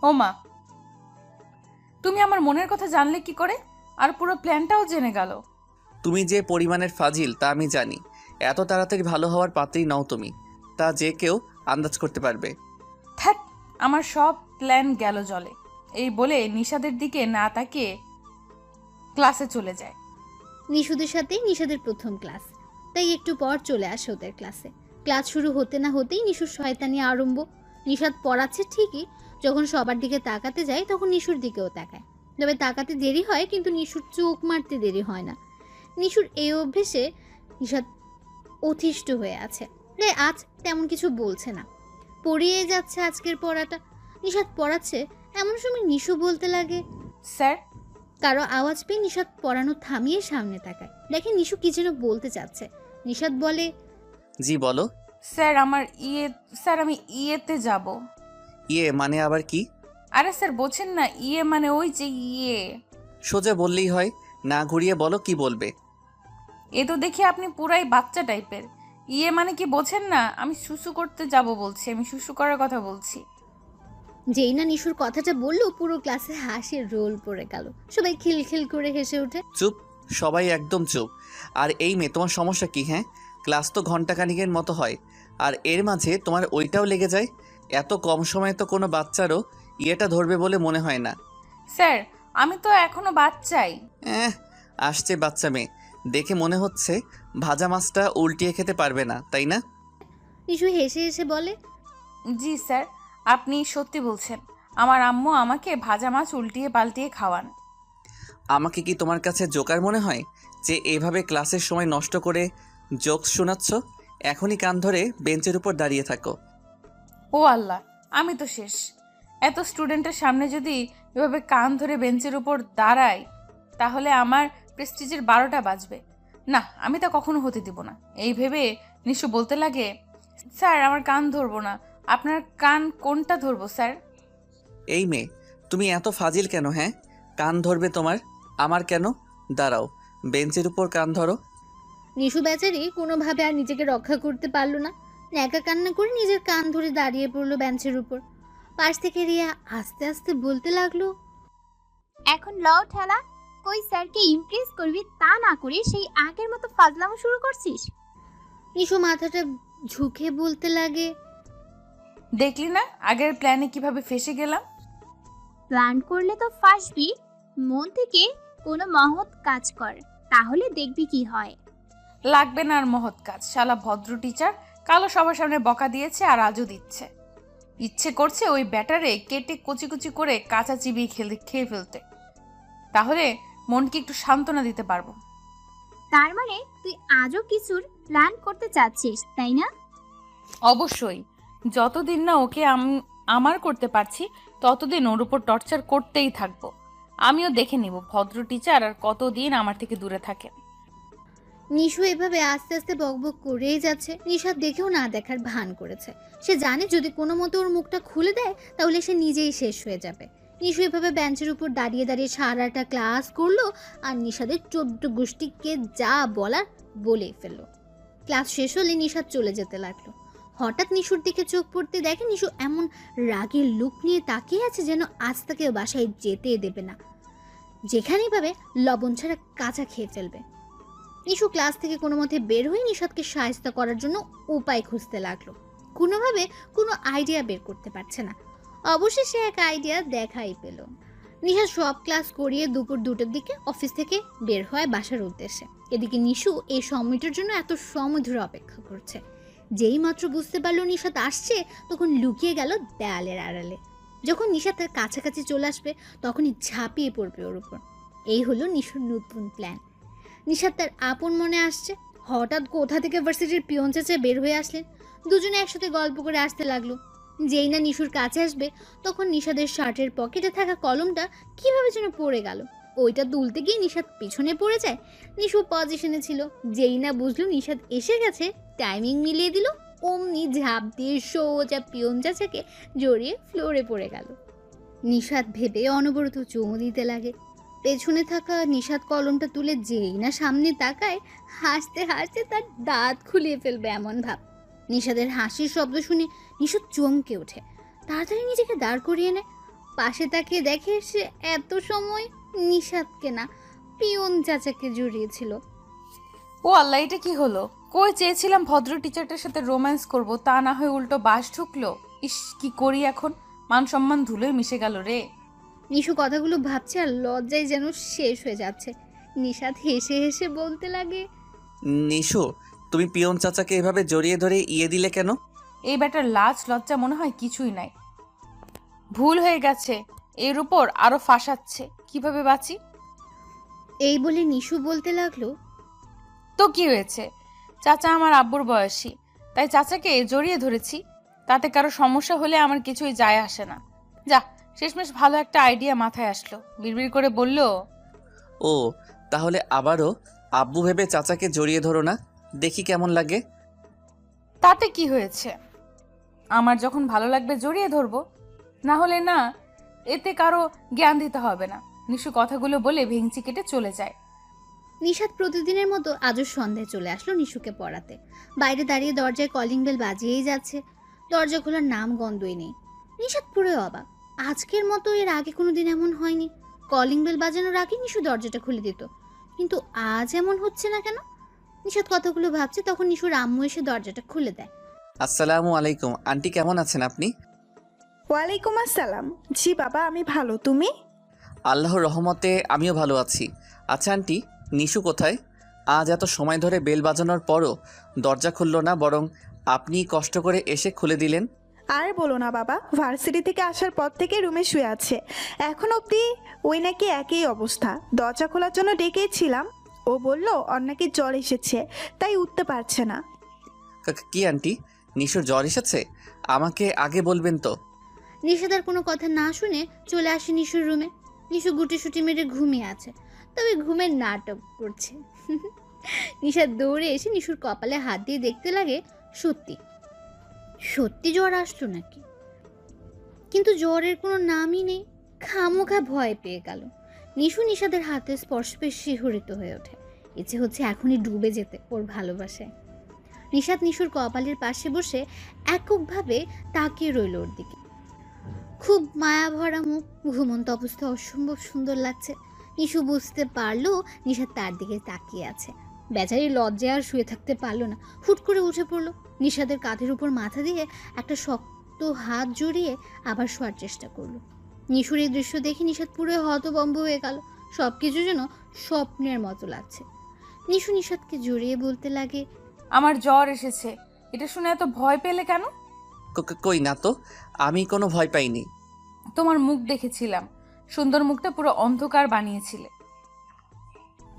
ও মা, তুমি আমার মনের কথা জানলে কি করে? আর পুরো প্ল্যানটাও জেনে গেল। তুমি যে পরিমাণের ফাজিল তা আমি জানি। এত তাড়াতাড়ি ভালো হওয়ার পাত্রী নও তুমি, তা যে কেউ আন্দাজ করতে পারবে। থ্যাট, আমার সব প্ল্যান গেল জলে। এই বলে নিশাদের দিকে না তাকিয়ে ক্লাসে চলে যায়। নিশুদের সাথেই নিশাদের প্রথম ক্লাস, তাই একটু পর চলে আসে ওদের ক্লাসে। ক্লাস শুরু হতে না হতেই নিশুর শয়তানি আরম্ভ। নিশাদ পড়াচ্ছে ঠিকই, যখন সবার দিকে তাকাতে যায় তখন নিশুর দিকেও তাকায়। তবে তাকাতে দেরি হয় কিন্তু নিশুর চোখ মারতে দেরি হয় না। নিশুর এই অভ্যেসে নিশাদ অতিষ্ঠ হয়ে আছে, তাই আজ তেমন কিছু বলছে না, পড়িয়ে যাচ্ছে আজকের পড়াটা। নিশাদ পড়াচ্ছে এমন সময় নিশু বলতে লাগে, স্যার। কারো আওয়াজ পেয়ে নিশাদ পড়ানো থামিয়ে সামনে তাকায়। দেখে নিশু কি যেন বলতে চাচ্ছে। নিশাদ বলে, জি বলো। স্যার স্যার আমি ইয়েতে যাব। ইয়ে মানে আবার কি? আরে স্যার বোঝেন না, ইয়ে মানে ওই যে ইয়ে। সোজা বললেই হয়, না ঘুরিয়ে বলো কি বলবে। এ তো দেখি আপনি পুরাই বাচ্চা টাইপের। ইয়ে মানে কি বোঝেন না? আমি শুশু করতে যাব বলছি, আমি শুশু করার কথা বলছি। যেই না নিশুর কথাটা বললো পুরো ক্লাসে হাসির রোল পড়ে গেল। সবাই খিলখিল করে হেসে ওঠে। চুপ, সবাই একদম চুপ। আর এই মেয়ে, তোমার সমস্যা কি? হ্যাঁ, ক্লাস তো ঘন্টাখানিকের মতো হয়, আর এর মাঝে তোমার ওইটাও লেগে যায়। এত কম সময়ে তো কোনো বাচ্চারও ইয়েটা ধরবে বলে মনে হয় না। স্যার আমি তো এখনো বাচ্চাই। আসছে বাচ্চা মেয়ে, দেখে মনে হচ্ছে ভাজা মাছটা উল্টিয়ে খেতে পারবে না, তাই না? নিশু হেসে হেসে বলে, জি স্যার, আপনি সত্যি বলছেন। আমার আম্মু আমাকে ভাজা মাছ উল্টিয়ে পাল্টিয়ে খাওয়ান। আমাকে কি তোমার কাছে জোকার মনে হয় যে এভাবে ক্লাসের সময় নষ্ট করে জোকস শোনাচ্ছ? এখনই কান ধরে বেঞ্চের উপর দাঁড়িয়ে থাকো। ও আল্লাহ, আমি তো শেষ। এত স্টুডেন্টের সামনে যদি এভাবে কান ধরে বেঞ্চের উপর দাঁড়াই তাহলে আমার প্রেস্টিজের 12টা বাজবে। না, আমি তা কখনো হতে দিব না। এই ভেবে নিশু বলতে লাগে, স্যার আমার কান ধরবো না, আপনার কান কোনটা ধরবো স্যার? এই মেয়ে, তুমি এত ফাজিল কেন? হ্যাঁ, কান ধরবে তোমার, আমার কেন? দাঁড়াও, বেঞ্চের উপর কান ধরো। নিশু বেচারি কোনোভাবে আর নিজেকে রক্ষা করতে পারলো না। ন্যাকা কান্না করে নিজের কান ধরে দাঁড়িয়ে পড়লো বেঞ্চের উপর। পাশ থেকে রিয়া আস্তে আস্তে বলতে লাগলো, এখন লও ঠেলা, কই স্যারকে ইমপ্রেস করবি তা না করে সেই আগের মতো ফাজলামো শুরু করছিস। নিশু মাথাটা ঝুঁকে বলতে লাগে, দেখলি না আগের প্ল্যানে কিভাবে ফেসে গেলাম। প্ল্যান করলে তো ফাঁসবি, মন থেকে কোনো মহৎ কাজ কর, তাহলে দেখবি কি হয়। লাগবে না আর মহৎ কাজ। শালা ভদ্র টিচার কালো সবার সামনে বকা দিয়েছে আর আজও দিচ্ছে। ইচ্ছে করছে ওই ব্যাটারে কেটে কুচি কুচি করে কাঁচা চিবিয়ে খেয়ে ফেলতে, তাহলে মনকে একটু সান্ত্বনা দিতে পারবো। তার মানে তুই আজও কিছুর প্ল্যান করতে চাচ্ছিস, তাই না? অবশ্যই, যতদিন না ওকে আমার করতে পারছি ততদিন ওর উপর টর্চার করতেই থাকবো। আমিও দেখে নিব ভদ্র টিচার আর কতদিন আমার থেকে দূরে থাকে। নিশু এভাবে আস্তে আস্তে বকবক করেই যাচ্ছে। নিশাদ দেখেও না দেখার ভান করেছে। সে জানে যদি কোনো মতো ওর মুখটা খুলে দেয় তাহলে সে নিজেই শেষ হয়ে যাবে। নিশু এভাবে বেঞ্চের উপর দাঁড়িয়ে দাঁড়িয়ে সারাটা ক্লাস করলো আর নিশাদের 14 গোষ্ঠীকে যা বলার বলে ফেললো। ক্লাস শেষ হলে নিশাদ চলে যেতে লাগলো। হঠাৎ নিশুর দিকে চোখ পড়তে দেখে নিশু এমন রাগের লুক নিয়ে তাকিয়ে আছে যেন আজ তাকে বাসায় যেতে দেবে না, যেখানেই পাবে লবণ ছাড়া কাঁচা খেয়ে ফেলবে। নিশু ক্লাস থেকে কোনো মতে বের হয়ে নিশাদকে সাহায্য করার জন্য উপায় খুঁজতে লাগলো। কোনোভাবে কোনো আইডিয়া বের করতে পারছে না। অবশেষে এক আইডিয়া দেখাই পেল। নিশাদ সব ক্লাস করিয়ে দুপুর 2টার দিকে অফিস থেকে বের হয় বাসার উদ্দেশ্যে। এদিকে নিশু এই সময়টার জন্য এত সময় ধরে অপেক্ষা করছে। যেই মাত্র বুঝতে পারলো নিশাদ আসছে তখন লুকিয়ে গেল দেয়ালের আড়ালে। যখন নিশাদ তার কাছাকাছি চলে আসবে তখনই ঝাঁপিয়ে পড়বে ওর উপর। এই হলো নিশুর নতুন প্ল্যান। নিশাদ তার আপন মনে আসছে। হঠাৎ কোথা থেকে ভার্সিটির পিয়ন চাচা বের হয়ে আসলেন। দুজনে একসাথে গল্প করে আসতে লাগলো। যেই না নিশুর কাছে আসবে তখন নিশাদের শার্টের পকেটে থাকা কলমটা কিভাবে যেন পড়ে গেল। ওইটা তুলতে গিয়ে নিশাদ পিছনে পড়ে যায়। নিশু পজিশনে ছিল। যেই না বুঝলো নিশাদ এসে গেছে, টাইমিং মিলিয়ে দিল, অমনি ঝাঁপ দিয়ে সোজা পিয়ন চাচাকে জড়িয়ে ফ্লোরে পড়ে গেল। নিশাদ ভেবে অনবরত চুমু দিতে লাগে। পেছনে থাকা নিশাদ কলমটা তুলে যেই না সামনে তাকায়, হাসতে হাসতে তার দাঁত খুলিয়ে ফেলবে এমন ভাব। নিশাদের হাসির শব্দ শুনে নিশাদ চমকে ওঠে। তাড়াতাড়ি নিজেকে দাঁড় করিয়ে নেয়। পাশে তাকিয়ে দেখে সে এত সময় নিশাদকে না, পিয়ন চাচাকে জড়িয়েছিল। ও আল্লাহ, এটা কি হলো? কই চেয়েছিলাম ভদ্র টিচারটার সাথে রোম্যান্স করব, তা না হয়ে উল্টো বাস ঢুকলো। ইস, কি করি এখন? মান সম্মান ধুলোয় মিশে গেল রে। নিশু কথাগুলো ভাবছে আর লজ্জায় যেন শেষ হয়ে যাচ্ছে। নিশাদ হেসে হেসে বলতে লাগে, নিশু, তুমি পিয়ন চাচাকে এভাবে জড়িয়ে ধরে ইয়ে দিলে কেন? এই ব্যাটার লাজ লজ্জা মনে হয় কিছুই নাই। ভুল হয়ে গেছে, এর উপর আরো ফাঁসাচ্ছে, কিভাবে বাঁচি? এই বলে নিশু বলতে লাগলো, তো কি হয়েছে? চাচা আমার আব্বুর বয়সী, তাই চাচাকে জড়িয়ে ধরেছি। তাতে কারো সমস্যা হলে আমার কিছুই যায় আসে না। যা, শেষমেশ ভালো একটা আইডিয়া মাথায় আসলো। বিড়বিড় করে বলল, ও, তাহলে আবারও আব্বু ভেবে চাচাকে জড়িয়ে ধরো না, দেখি কেমন লাগে। তাতে কি হয়েছে? আমার যখন ভালো লাগবে জড়িয়ে ধরবো, না হলে না। এতে কারো জ্ঞান দিতে হবে না। নিশু কথাগুলো বলে ভেঙচি কেটে চলে যায়। নিশাদ প্রতিদিনের মতো আজও সন্ধ্যায় চলে আসলো নিশুকে পড়াতে। বাইরে দাঁড়িয়ে দরজায় কলিং বেল বাজিয়েই যাচ্ছে। দরজা খোলার নাম গন্ধই নেই। নিশাদ পুরো অবাক। আজকের মতো এর আগে কোনোদিন এমন হয়নি। কলিং বেল বাজানোর আগে নিশু দরজাটা খুলে দিত, কিন্তু আজ এমন হচ্ছে না কেন? নিশাদ কথাগুলো ভাবছে, তখন নিশুর আম্মু এসে দরজাটা খুলে দেয়। আসসালামু আলাইকুম আন্টি, কেমন আছেন আপনি? ওয়ালাইকুম আসসালাম। জি বাবা, আমি ভালো, তুমি? আল্লাহর রহমতে আমিও ভালো আছি। আচ্ছা আন্টি, নিশু কোথায়? আজ এত সময় ধরে বেল বাজানোর পরও দরজা খুললো না, বরং আপনি কষ্ট করে এসে খুলে দিলেন। আর বলো না বাবা, ভার্সিটি থেকে আসার পর থেকে রুমে শুয়ে আছে। এখন অবধি ওই নাকি একই অবস্থা। দরজা খোলার জন্য ডেকেছিলাম, ও বলল ওর নাকি জ্বর এসেছে, তাই উঠতে পারছে না। কি আন্টি, নিশুর জ্বর এসেছে? আমাকে আগে বলবেন তো। নিশাদার কোনো কথা না শুনে চলে আসে নিশুর রুমে। নিশু গুটিসুটি মেরে ঘুমিয়ে আছে, তবে ঘুমের নাটক করছে। নিশাদ দৌড়ে এসে নিশুর কপালে হাত দিয়ে দেখতে লাগে সত্যি সত্যি জ্বর আসলো নাকি। কিন্তু জ্বরের কোনো নামই নেই। খামোখা ভয় পেয়ে গেল। নিশু নিশাদের হাতে স্পর্শ পেয়ে শিহরিত হয়ে ওঠে। ইচ্ছে হচ্ছে এখনই ডুবে যেতে ওর ভালোবাসায়। নিশাদ নিশুর কপালের পাশে বসে এককভাবে তাকিয়ে রইল ওর দিকে। খুব মায়া ভরা মুখ, ঘুমন্ত অবস্থায় অসম্ভব সুন্দর লাগছে। নিশু বুঝতে পারলো নিশা তার দিকে তাকিয়ে আছে। বেচারি লজ্জায় আর শুয়ে থাকতে পারলো না, হুট করে উঠে পড়লো। নিশাদের কাঁধের উপর মাথা দিয়ে একটা শক্ত হাত জড়িয়ে আবার শোয়ার চেষ্টা করলো। নিশুর এই দৃশ্য দেখে নিশাদ পুরো হতভম্ব হয়ে গেল। সবকিছু যেন স্বপ্নের মতো লাগছে। নিশু নিশাদকে জড়িয়ে বলতে লাগে, আমার জ্বর এসেছে। এটা শুনে এত ভয় পেলে কেন? কই না তো, আমি কোনো ভয় পাইনি। তোমার মুখ দেখেছিলাম, সুন্দর মুখটা পুরো অন্ধকার বানিয়েছিলে।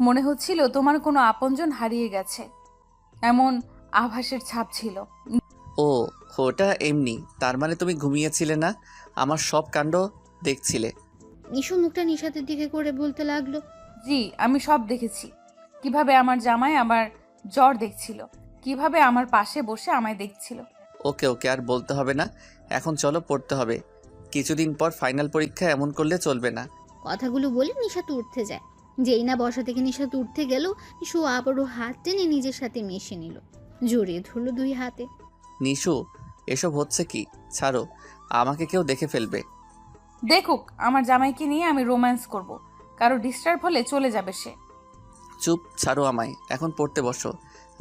মনে হচ্ছিল তোমার কোনো আপনজন হারিয়ে গেছে, এমন আভাসের ছাপ ছিল। ও, ওটা এমনি। তার মানে তুমি ঘুমিয়েছিলে না, আমার সব কাণ্ড দেখছিলে। নিশু মুখটা নিশাদের দিকে করে বলতে লাগলো, জি, আমি সব দেখেছি। কিভাবে আমার জামাই আমার জ্বর দেখছিল, কিভাবে আমার পাশে বসে আমায় দেখছিল। ওকে ওকে, আর বলতে হবে না। এখন চলো, পড়তে হবে। কিছুদিন পর ফাইনাল পরীক্ষা, এমন করলে চলবে না। কথাগুলো বলে নিশাত উঠতে যায়। যেই না বসা থেকে নিশাত উঠতে গেল, নিশু আবারও হাত টেনে নিজের সাথে মিশে নিল, জড়িয়ে ধরলো দুই হাতে। নিশু, এসব হচ্ছে কি? ছাড়ো, আমাকে কেউ দেখে ফেলবে। দেখুক, আমার জামাইকে নিয়ে আমি রোম্যান্স করব, কারো ডিস্টার্ব হলে চলে যাবে সে। চুপ, ছাড়ো আমায়, এখন পড়তে বসো।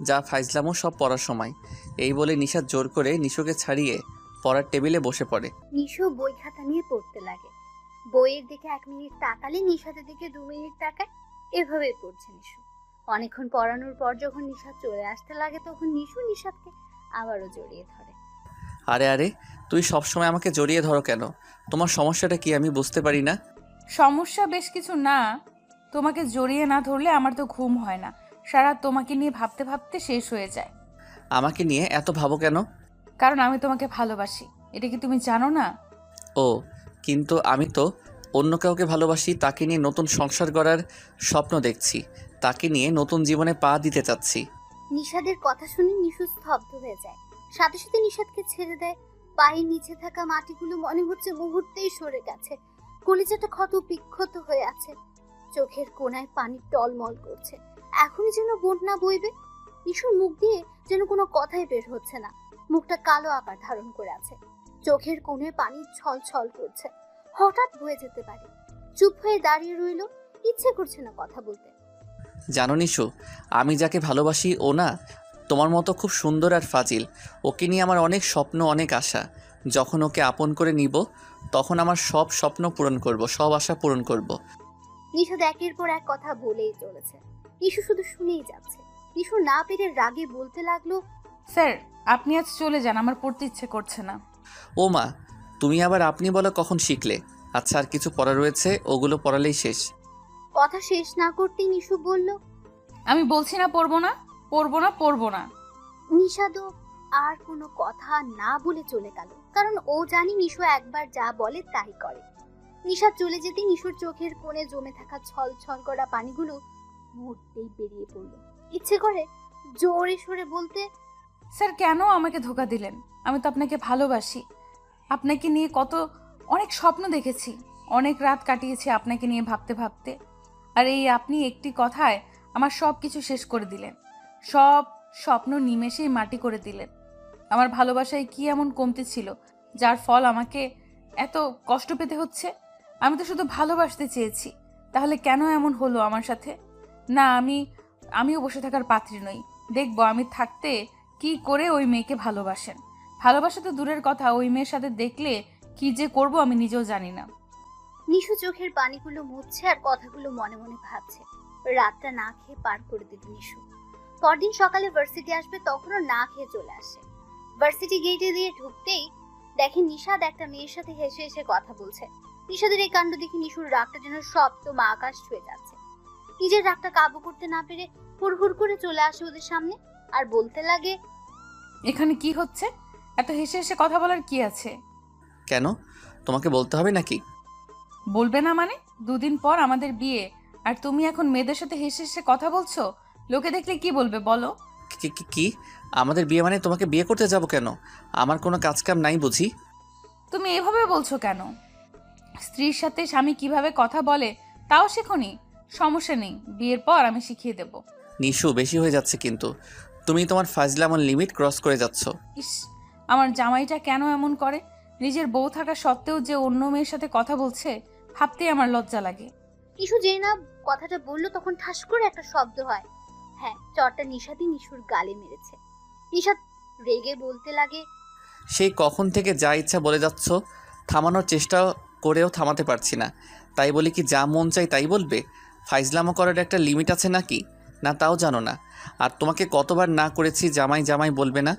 যা ফাইজলামও সব পড়ার সময়। এই বলে নিশা জোর করে নিশুকে ছাড়িয়ে পড়ার টেবিলে বসে পড়ে। নিশু বই খাতা নিয়ে পড়তে লাগে। বইয়ের দিকে 1 মিনিট তাকালে নিশাতের দিকে 2 মিনিট তাকায়। এভাবেই পড়ছে নিশু। অনেকক্ষণ পড়ানোর পর যখন নিশাত চলে আসতে লাগে, তখন নিশু নিশাতকে আবারও জড়িয়ে ধরে। আরে আরে, তুই সবসময় আমাকে জড়িয়ে ধরো কেন? তোমার সমস্যাটা কি আমি বুঝতে পারি না। সমস্যা বেশ কিছু না। তোমাকে জড়িয়ে না ধরলে আমার তো ঘুম হয় না, সারা তোমাকে নিয়ে ভাবতে ভাবতে শেষ হয়ে যায়। আমাকে নিয়ে এত ভাবো কেন? কারণ আমি তোমাকে ভালোবাসি, এটা কি তুমি জানো না? ও, কিন্তু আমি তো অন্য কাউকে ভালোবাসি। তাকে নিয়ে নতুন সংসার গড়ার স্বপ্ন দেখছি। তাকে নিয়ে নতুন জীবনে পা দিতে চাচ্ছি। নিশাদের কথা শুনে নিশু স্তব্ধ হয়ে যায়। সাথে সাথে নিশাদকে ছেড়ে দেয়। পায়ের নিচে থাকা মাটিগুলো মনে হচ্ছে মুহূর্তেই সরে গেছে। কলিজাটা ক্ষত বিক্ষত হয়ে আছে। চোখের কোণায় পানি টলমল করছে। এখনই যেন বন্যা বইবে। নিশুর মুখ দিয়ে যেন কোনো কথাই বের হচ্ছে না। মুখটা কালো আকার ধারণ করে আছে। চোখের কোণে পানি ছল ছল করছে। হঠাৎ বয়ে যেতে পারে। চুপ হয়ে দাঁড়িয়ে রইল। ইচ্ছে করছে না কথা বলতে। জানো নিশু, আমি যাকে ভালোবাসি ও না তোমার মতো খুব সুন্দর আর ফাজিল। ওকে নিয়ে আমার অনেক স্বপ্ন, অনেক আশা। যখন ওকে আপন করে নিব, তখন আমার সব স্বপ্ন পূরণ করব, সব আশা পূরণ করব। নিশাদ একের পর এক কথা বলেই চলেছে। নিশু শুধু শুনেই যাচ্ছে। নিশু না পেরে রাগে বলতে লাগলো, স্যার, আপনি আজ চলে যান, আমার পড়তে ইচ্ছে করছে না। ও মা, তুমি আবার আপনি বলা কখন শিখলে? আচ্ছা, আর কিছু পড়া রয়েছে, ওগুলো পড়ালেই শেষ। কথা শেষ না করতেই নিশু বলল, আমি বলছি না পড়বো না, পড়বো না, পড়বো না। নিশাদও আর কোনো কথা না বলে চলে গেল। কারণ ও জানি নিশু একবার যা বলে তাই করে। নিশাদ চলে যেতে নিশুর চোখের কোণে জমে থাকা ছল ছল করা পানিগুলো মুহূর্তেই বেরিয়ে পড়ল। ইচ্ছে করে জোরে সরে বলতে, স্যার, কেন আমাকে ধোকা দিলেন? আমি তো আপনাকে ভালোবাসি। আপনাকে নিয়ে অনেক স্বপ্ন দেখেছি, অনেক রাত কাটিয়েছি আপনাকে নিয়ে ভাবতে ভাবতে। আর এই আপনি একটি কথায় আমার সব কিছু শেষ করে দিলেন, সব স্বপ্ন নিমেষেই মাটি করে দিলেন। আমার ভালোবাসায় কি এমন কমতি ছিল যার ফল আমাকে এত কষ্ট পেতে হচ্ছে? আমি তো শুধু ভালোবাসতে চেয়েছি, তাহলে কেন এমন হলো আমার সাথে? না, আমিও বসে থাকার পাত্রী নই। দেখবো আমি থাকতে কি করে ওই মেয়েকে ভালোবাসেন। ভালোবাসা তো দূরের কথা, ওই মেয়ের সাথে দেখলে কি যে করব আমি নিজেও জানি না। নিশু চোখের পানিগুলো মুছছে আর কথাগুলো মনে মনে ভাবছে। রাতটা না খেয়ে পার করে দিল নিশু। পরদিন সকালে ভার্সিটি আসবে, তখনও না খেয়ে চলে আসে। ভার্সিটি গেটে দিয়ে ঢুকতেই দেখে নিশাদ একটা মেয়ের সাথে হেসে হেসে কথা বলছে। নিশাদের এই কাণ্ড দেখে নিশুর রাগটা যেন সপ্তম আকাশ ছুঁয়ে যাচ্ছে। নিজের রাগটা কাবু করতে না পেরে হুড়হুড় করে চলে আসে ওদের সামনে আর বলতে লাগে, এখানে কি হচ্ছে? এত হেসে হেসে কথা বলার কি আছে? কেন, তোমাকে বলতে হবে নাকি? বলবে না মানে? 2 দিন পর আমাদের বিয়ে, আর তুমি এখন মেয়েদের সাথে হেসে হেসে কথা বলছো? লোকে দেখলে কি বলবে বলো? কি আমাদের বিয়ে মানে তোমাকে বিয়ে করতে যাব কেন? আমার কোনো কাজ কাম নাই বুঝি? তুমি এভাবে বলছো কেন? স্ত্রীর সাথে স্বামী কিভাবে কথা বলে তাও শেখোনি? সমস্যা নেই, বিয়ের পর আমি শিখিয়ে দেব। নিশু, বেশি হয়ে যাচ্ছে কিন্তু। তুমি তোমার ফাজলামন লিমিট ক্রস করে যাচ্ছ। ইস, আমার জামাইটা কেন এমন করে? নিজের বউ থাকা সত্ত্বেও যে অন্য মেয়ের সাথে কথা বলছে ভাবতেই আমার লজ্জা লাগে। নিশু যেই না কথাটা বললো তখন ঠাস করে একটা শব্দ হয়। হ্যাঁ, চরটা নিশাদই নিশুর গালে মেরেছে। নিশাদ রেগে বলতে লাগে, সেই কখন থেকে যা ইচ্ছা বলে যাচ্ছ, থামানোর চেষ্টা করেও থামাতে পারছি না। তাই বলি কি যা মন চাই তাই বলবে? ফাইজলামো করার একটা লিমিট আছে নাকি? না তাও জানো না। আর তোমাকে কতবার না করেছি জামাই জামাই বলবে না,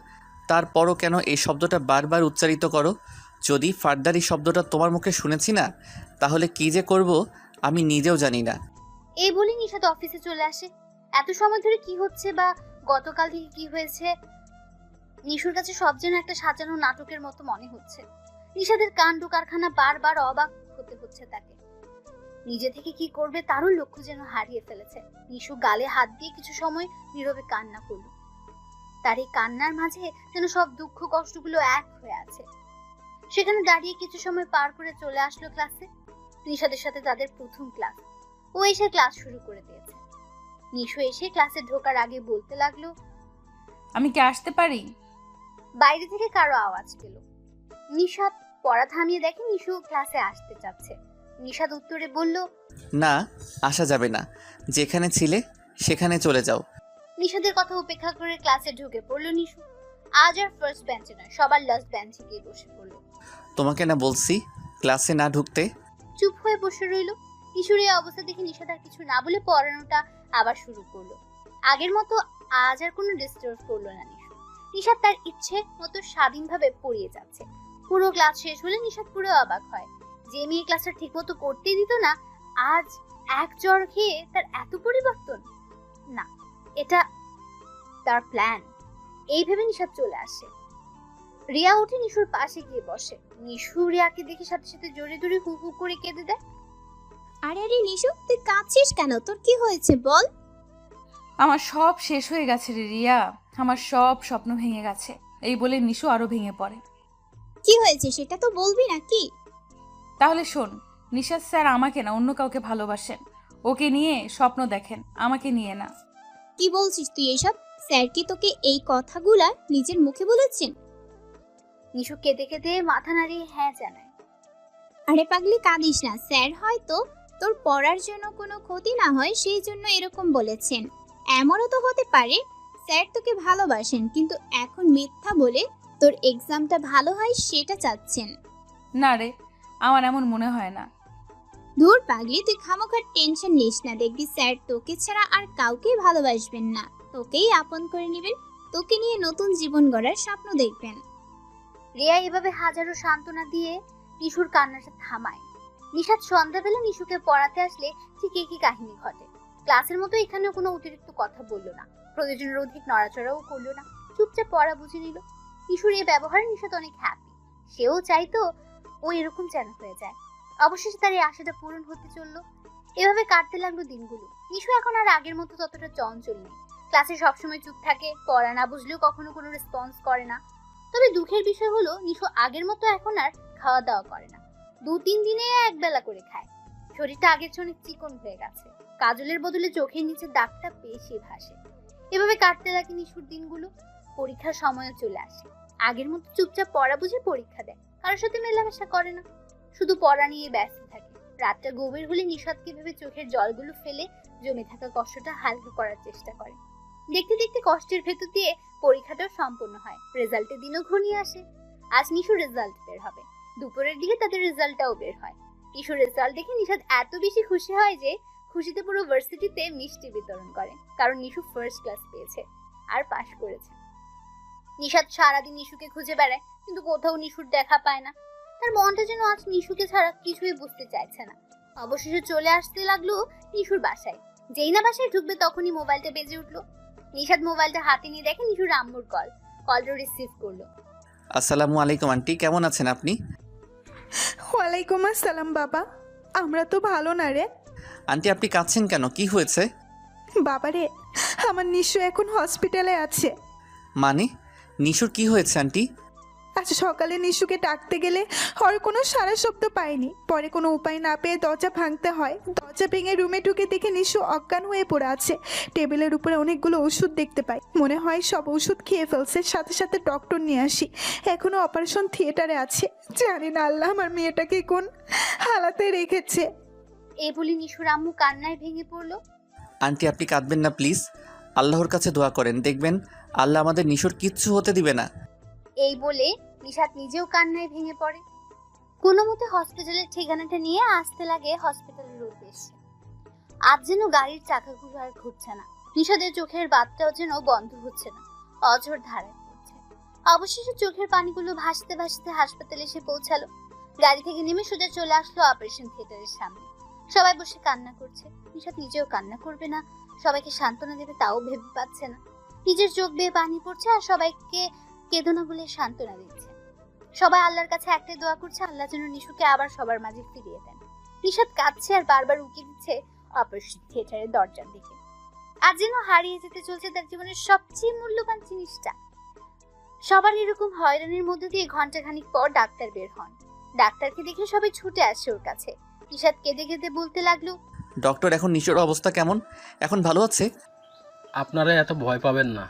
তারপরও কেন এই শব্দটা বারবার উচ্চারিত করো? যদি ফার্দার এই শব্দটা তোমার মুখে শুনেছি না, তাহলে কী যে করব আমি নিজেও জানি না। এই বলে নিশাদ অফিসে চলে আসে। এত সময় ধরে কি হচ্ছে বা গতকাল থেকে কি হয়েছে নিশুর কাছে সব যেন একটা সাজানো নাটকের মতো মনে হচ্ছে। নিশাদের কাণ্ড কারখানা বারবার অবাক হতে হচ্ছে তাকে। নিজে থেকে কি করবে তারও লক্ষ্য যেন হারিয়ে ফেলেছে। নিশু গালে হাত দিয়ে কিছু সময় নীরবে কান্না করল। তার এই কান্নার মাঝে যেন সব দুঃখ কষ্টগুলো এক হয়ে আছে। সেখানে দাঁড়িয়ে কিছু সময় পার করে চলে আসলো ক্লাসে। নিশাদের সাথে তাদের প্রথম ক্লাস। ও এসে ক্লাস শুরু করে দিয়েছে। নিশু এসে ক্লাসে ঢোকার আগে বলতে লাগলো, আমি কি আসতে পারি? বাইরে থেকে কারো আওয়াজ পেল। নিশাদ পড়া থামিয়ে দেখে নিশু ক্লাসে আসতে চাচ্ছে। নিশাদ উত্তরে বলল, না, আসা যাবে না। যেখানে ছিলে সেখানে চলে যাও। নিশাদের কথা উপেক্ষা করে ক্লাসে ঢুকে পড়লো নিশু। আজ আর ফার্স্ট বেঞ্চে নয়, সবার লাস্ট বেঞ্চে গিয়ে বসে পড়লো। তোমাকে না বলছি ক্লাসে না ঢুকতে? চুপ হয়ে বসে রইল। নিশুর এই অবস্থা দেখে নিশাদ আর কিছু না বলে পড়ানোটা আবার শুরু করলো। আগের মতো আজ আর কোনো ডিস্টার্ব করলো না নিশু। নিশাদ তার ইচ্ছে মতো স্বাধীনভাবে পড়িয়ে যাচ্ছে। পুরো ক্লাস শেষ হলে নিশাদ পুরো অবাক হয়। যে মেয়ে ক্লাসটা ঠিক মতো করতেই দিত না, আজ এক জ্বর খেয়ে তার এত পরিবর্তন। না, এটা তার প্ল্যান। এই ভেবে নিশাদ চলে আসে। রিয়া উঠে নিশুর পাশে গিয়ে বসে। নিশু রিয়াকে দেখে সাথে সাথে জোরে জোরে হু হু করে কেঁদে দেয়। আরে আরে নিশু, তুই কাঁদছিস কেন? তোর কি হয়েছে বল। আমার সব শেষ হয়ে গেছে রে রিয়া, আমার সব স্বপ্ন ভেঙে গেছে। এই বলে নিশু আরো ভেঙে পড়ে। কি হয়েছে সেটা তো বলবি নাকি? তাহলে শোন, নিশাদ স্যার আমাকে না অন্য কাউকে ভালোবাসেন। ওকে নিয়ে স্বপ্ন দেখেন, আমাকে নিয়ে না। কি বলছিস তুই এসব? স্যার কি তোকে এই কথাগুলা নিজের মুখে বলেছেন? নিশু কেঁদে কেঁদে মাথা নাড়িয়ে হ্যাঁ জানায়। আরে পাগলি, কাঁদিস না। স্যার হয়তো তোর পড়ার জন্য কোনো ক্ষতি না হয় সেই জন্য এরকম বলেছেন। এমনও তো হতে পারে স্যার তোকে ভালোবাসেন, কিন্তু এখন মিথ্যা বলে তোর এক্সামটা ভালো হয় সেটা চাচ্ছেন। না রে, আমার এমন মনে হয় না। ধুর পাগলি, তুই খামোখার টেনশন নিস না। দেখবি স্যার তোকে ছাড়া আর কাউকেই ভালোবাসবেন না, তোকেই আপন করে নেবেন। তোকে নিয়ে নতুন জীবন গড়ার স্বপ্ন দেখবেন। রিয়া এভাবে হাজারো সান্ত্বনা দিয়ে নিশুর কান্নাটা থামায়। নিশাদ সন্ধ্যাবেলা নিশুকে পড়াতে আসলে ঠিক একই কাহিনী ঘটে। ক্লাসের মতো এখানেও কোনো অতিরিক্ত কথা বললো না, প্রয়োজনের অধিক নড়াচড়াও করলো না, চুপচাপ পড়া বুঝে নিল। নিশুর এই ব্যবহারে নিশাদ অনেক হ্যাপি। সেও চাইতো ও এরকম যেন হয়ে যায়। অবশেষে তার এই আশাটা পূরণ হতে চললো। এভাবে কাটতে লাগলো দিনগুলো। নিশু এখন আর আগের মতো ততটা চঞ্চল নেই। ক্লাসে সবসময় চুপ থাকে, পড়া না বুঝলেও কখনো কোনো রেসপন্স করে না। তবে দুঃখের বিষয় হলো নিশু আগের মতো এখন আর খাওয়া দাওয়া করে না। 2-3 দিনে একবেলা করে খায়। শরীরটা আগের চেয়ে অনেক চিকন হয়ে গেছে। কাজলের বদলে চোখের নিচে দাগটা বেশি ভাসে। এভাবে কাটতে লাগে নিশুর দিনগুলো। পরীক্ষার সময়ও চলে আসে। আগের মতো চুপচাপ পড়া বুঝে পরীক্ষা দেয়, কারোর সাথে মেলামেশা করে না, শুধু পড়া নিয়ে ব্যস্ত থাকে। রাতটা গভীর হলে নিশাদকে ভেবে চোখের জলগুলো ফেলে জমে থাকা কষ্টটা হালকা করার চেষ্টা করে। দেখতে দেখতে কষ্টের ভেতর দিয়ে পরীক্ষাটাও সম্পূর্ণ হয়। রেজাল্টের দিনও ঘনিয়ে আসে। আজ নিশুর রেজাল্ট বের হবে। দুপুরের দিকে তাদের রেজাল্টটাও বের হয়। নিশুর রেজাল্ট দেখে নিশাদ এত বেশি খুশি হয় যে খুশিতে পুরো ভার্সিটিতে মিষ্টি বিতরণ করে, কারণ নিশু ফার্স্ট ক্লাস পেয়েছে আর পাশ করেছে। নিশাদ সারাদিন নিশুকে খুঁজে বেড়ায়, কিন্তু কোথাও নিশুর দেখা পায় না। তার মনটা যেন আজ নিশুকে ছাড়া কিছুই বুঝতে চাইছে না। অবশেষে চলে আসতে লাগলো নিশুর বাসায়। যেই না বাসায় ঢুকবে তখনই মোবাইলটা বেজে উঠলো। নিশাদ মোবাইলটা হাতে নিয়ে দেখে নিশুর আম্মুর কলটা রিসিভ করলো। আসসালামু আলাইকুম আন্টি, কেমন আছেন আপনি? ওয়ালাইকুম আসসালাম বাবা, আমরা তো ভালো না রে। আন্টি আপনি কাঁদছেন কেন, কি হয়েছে? বাবা রে, আমার নিশু এখন হসপিটালে আছে। মানে নিশুর কি হয়েছে আন্টি? আজ সকালে নিশুকে ডাকতে গেলে ওর কোনো সারা শব্দ পাইনি। পরে কোনো উপায় না পেয়ে দরজা ভাঙতে হয়। দরজা ভেঙে রুমে ঢুকে দেখে নিশু অজ্ঞান হয়ে পড়ে আছে। টেবিলের উপরে অনেকগুলো ওষুধ দেখতে পাই। মনে হয় সব ওষুধ খেয়ে ফেলছে। সাথে সাথে ডক্টর নিয়ে আসি। এখনো অপারেশন থিয়েটারে আছে। জানি না আল্লাহ আমার মেয়েটাকে কোন হালাতে রেখেছে। এই বলে নিশুর আম্মু কান্নায় ভেঙে পড়লো। আন্টি আপনি কাঁদবেন না প্লিজ, আল্লাহর কাছে দোয়া করেন, দেখবেন আল্লাহ আমাদের নিশোর কিচ্ছু হতে দিবে না। এই বলে নিশাত নিজেও কান্নায় ভেঙে পড়ে। কোনো মতে হসপিটালের ঠিকানাটা নিয়ে আসতে লাগে হসপিটালের উদ্দেশ্যে। আজ যেন গাড়ির চাকাগুলো আর ঘুরছে না। নিশাদের চোখের বাতটাও যেন বন্ধ হচ্ছে না, অঝোর ধারায় পড়ছে। অবশেষে চোখের পানিগুলো ভাসতে ভাসতে হাসপাতালে এসে পৌঁছালো। গাড়ি থেকে নেমে সোজা চলে আসলো অপারেশন থিয়েটারের সামনে। সবাই বসে কান্না করছে। নিশাত নিজেও কান্না করবে না, সবাইকে সান্ত্বনা দেবে তাও ভেবে পাচ্ছে না। নিজের চোখ বেয়ে পানি পড়ছে আর সবাইকে কেঁদো না বলে সান্ত্বনা দিচ্ছে। সবাই আল্লাহর কাছে একটাই দোয়া করছে, আল্লাহ যেন নিশুকে আবার সবার মাঝে ফিরিয়ে দেন। নিশাত কাঁদছে আর বারবার উকি দিচ্ছে অপারেশন থিয়েটারের দরজার দিকে। আজ যেন হারিয়ে যেতে চলছে তার জীবনের সবচেয়ে মূল্যবান জিনিসটা। সবার এরকম হয়রানির মধ্যে দিয়ে ঘন্টাখানিক পর ডাক্তার বের হন। ডাক্তারকে দেখে সবাই ছুটে আসে ওর কাছে। নিশাত কেঁদে কেঁদে বলতে লাগলো, ডক্টর এখন নিশোর অবস্থা কেমন? এখন ভালো আছে? আপনারা এত ভয় পাবেন না,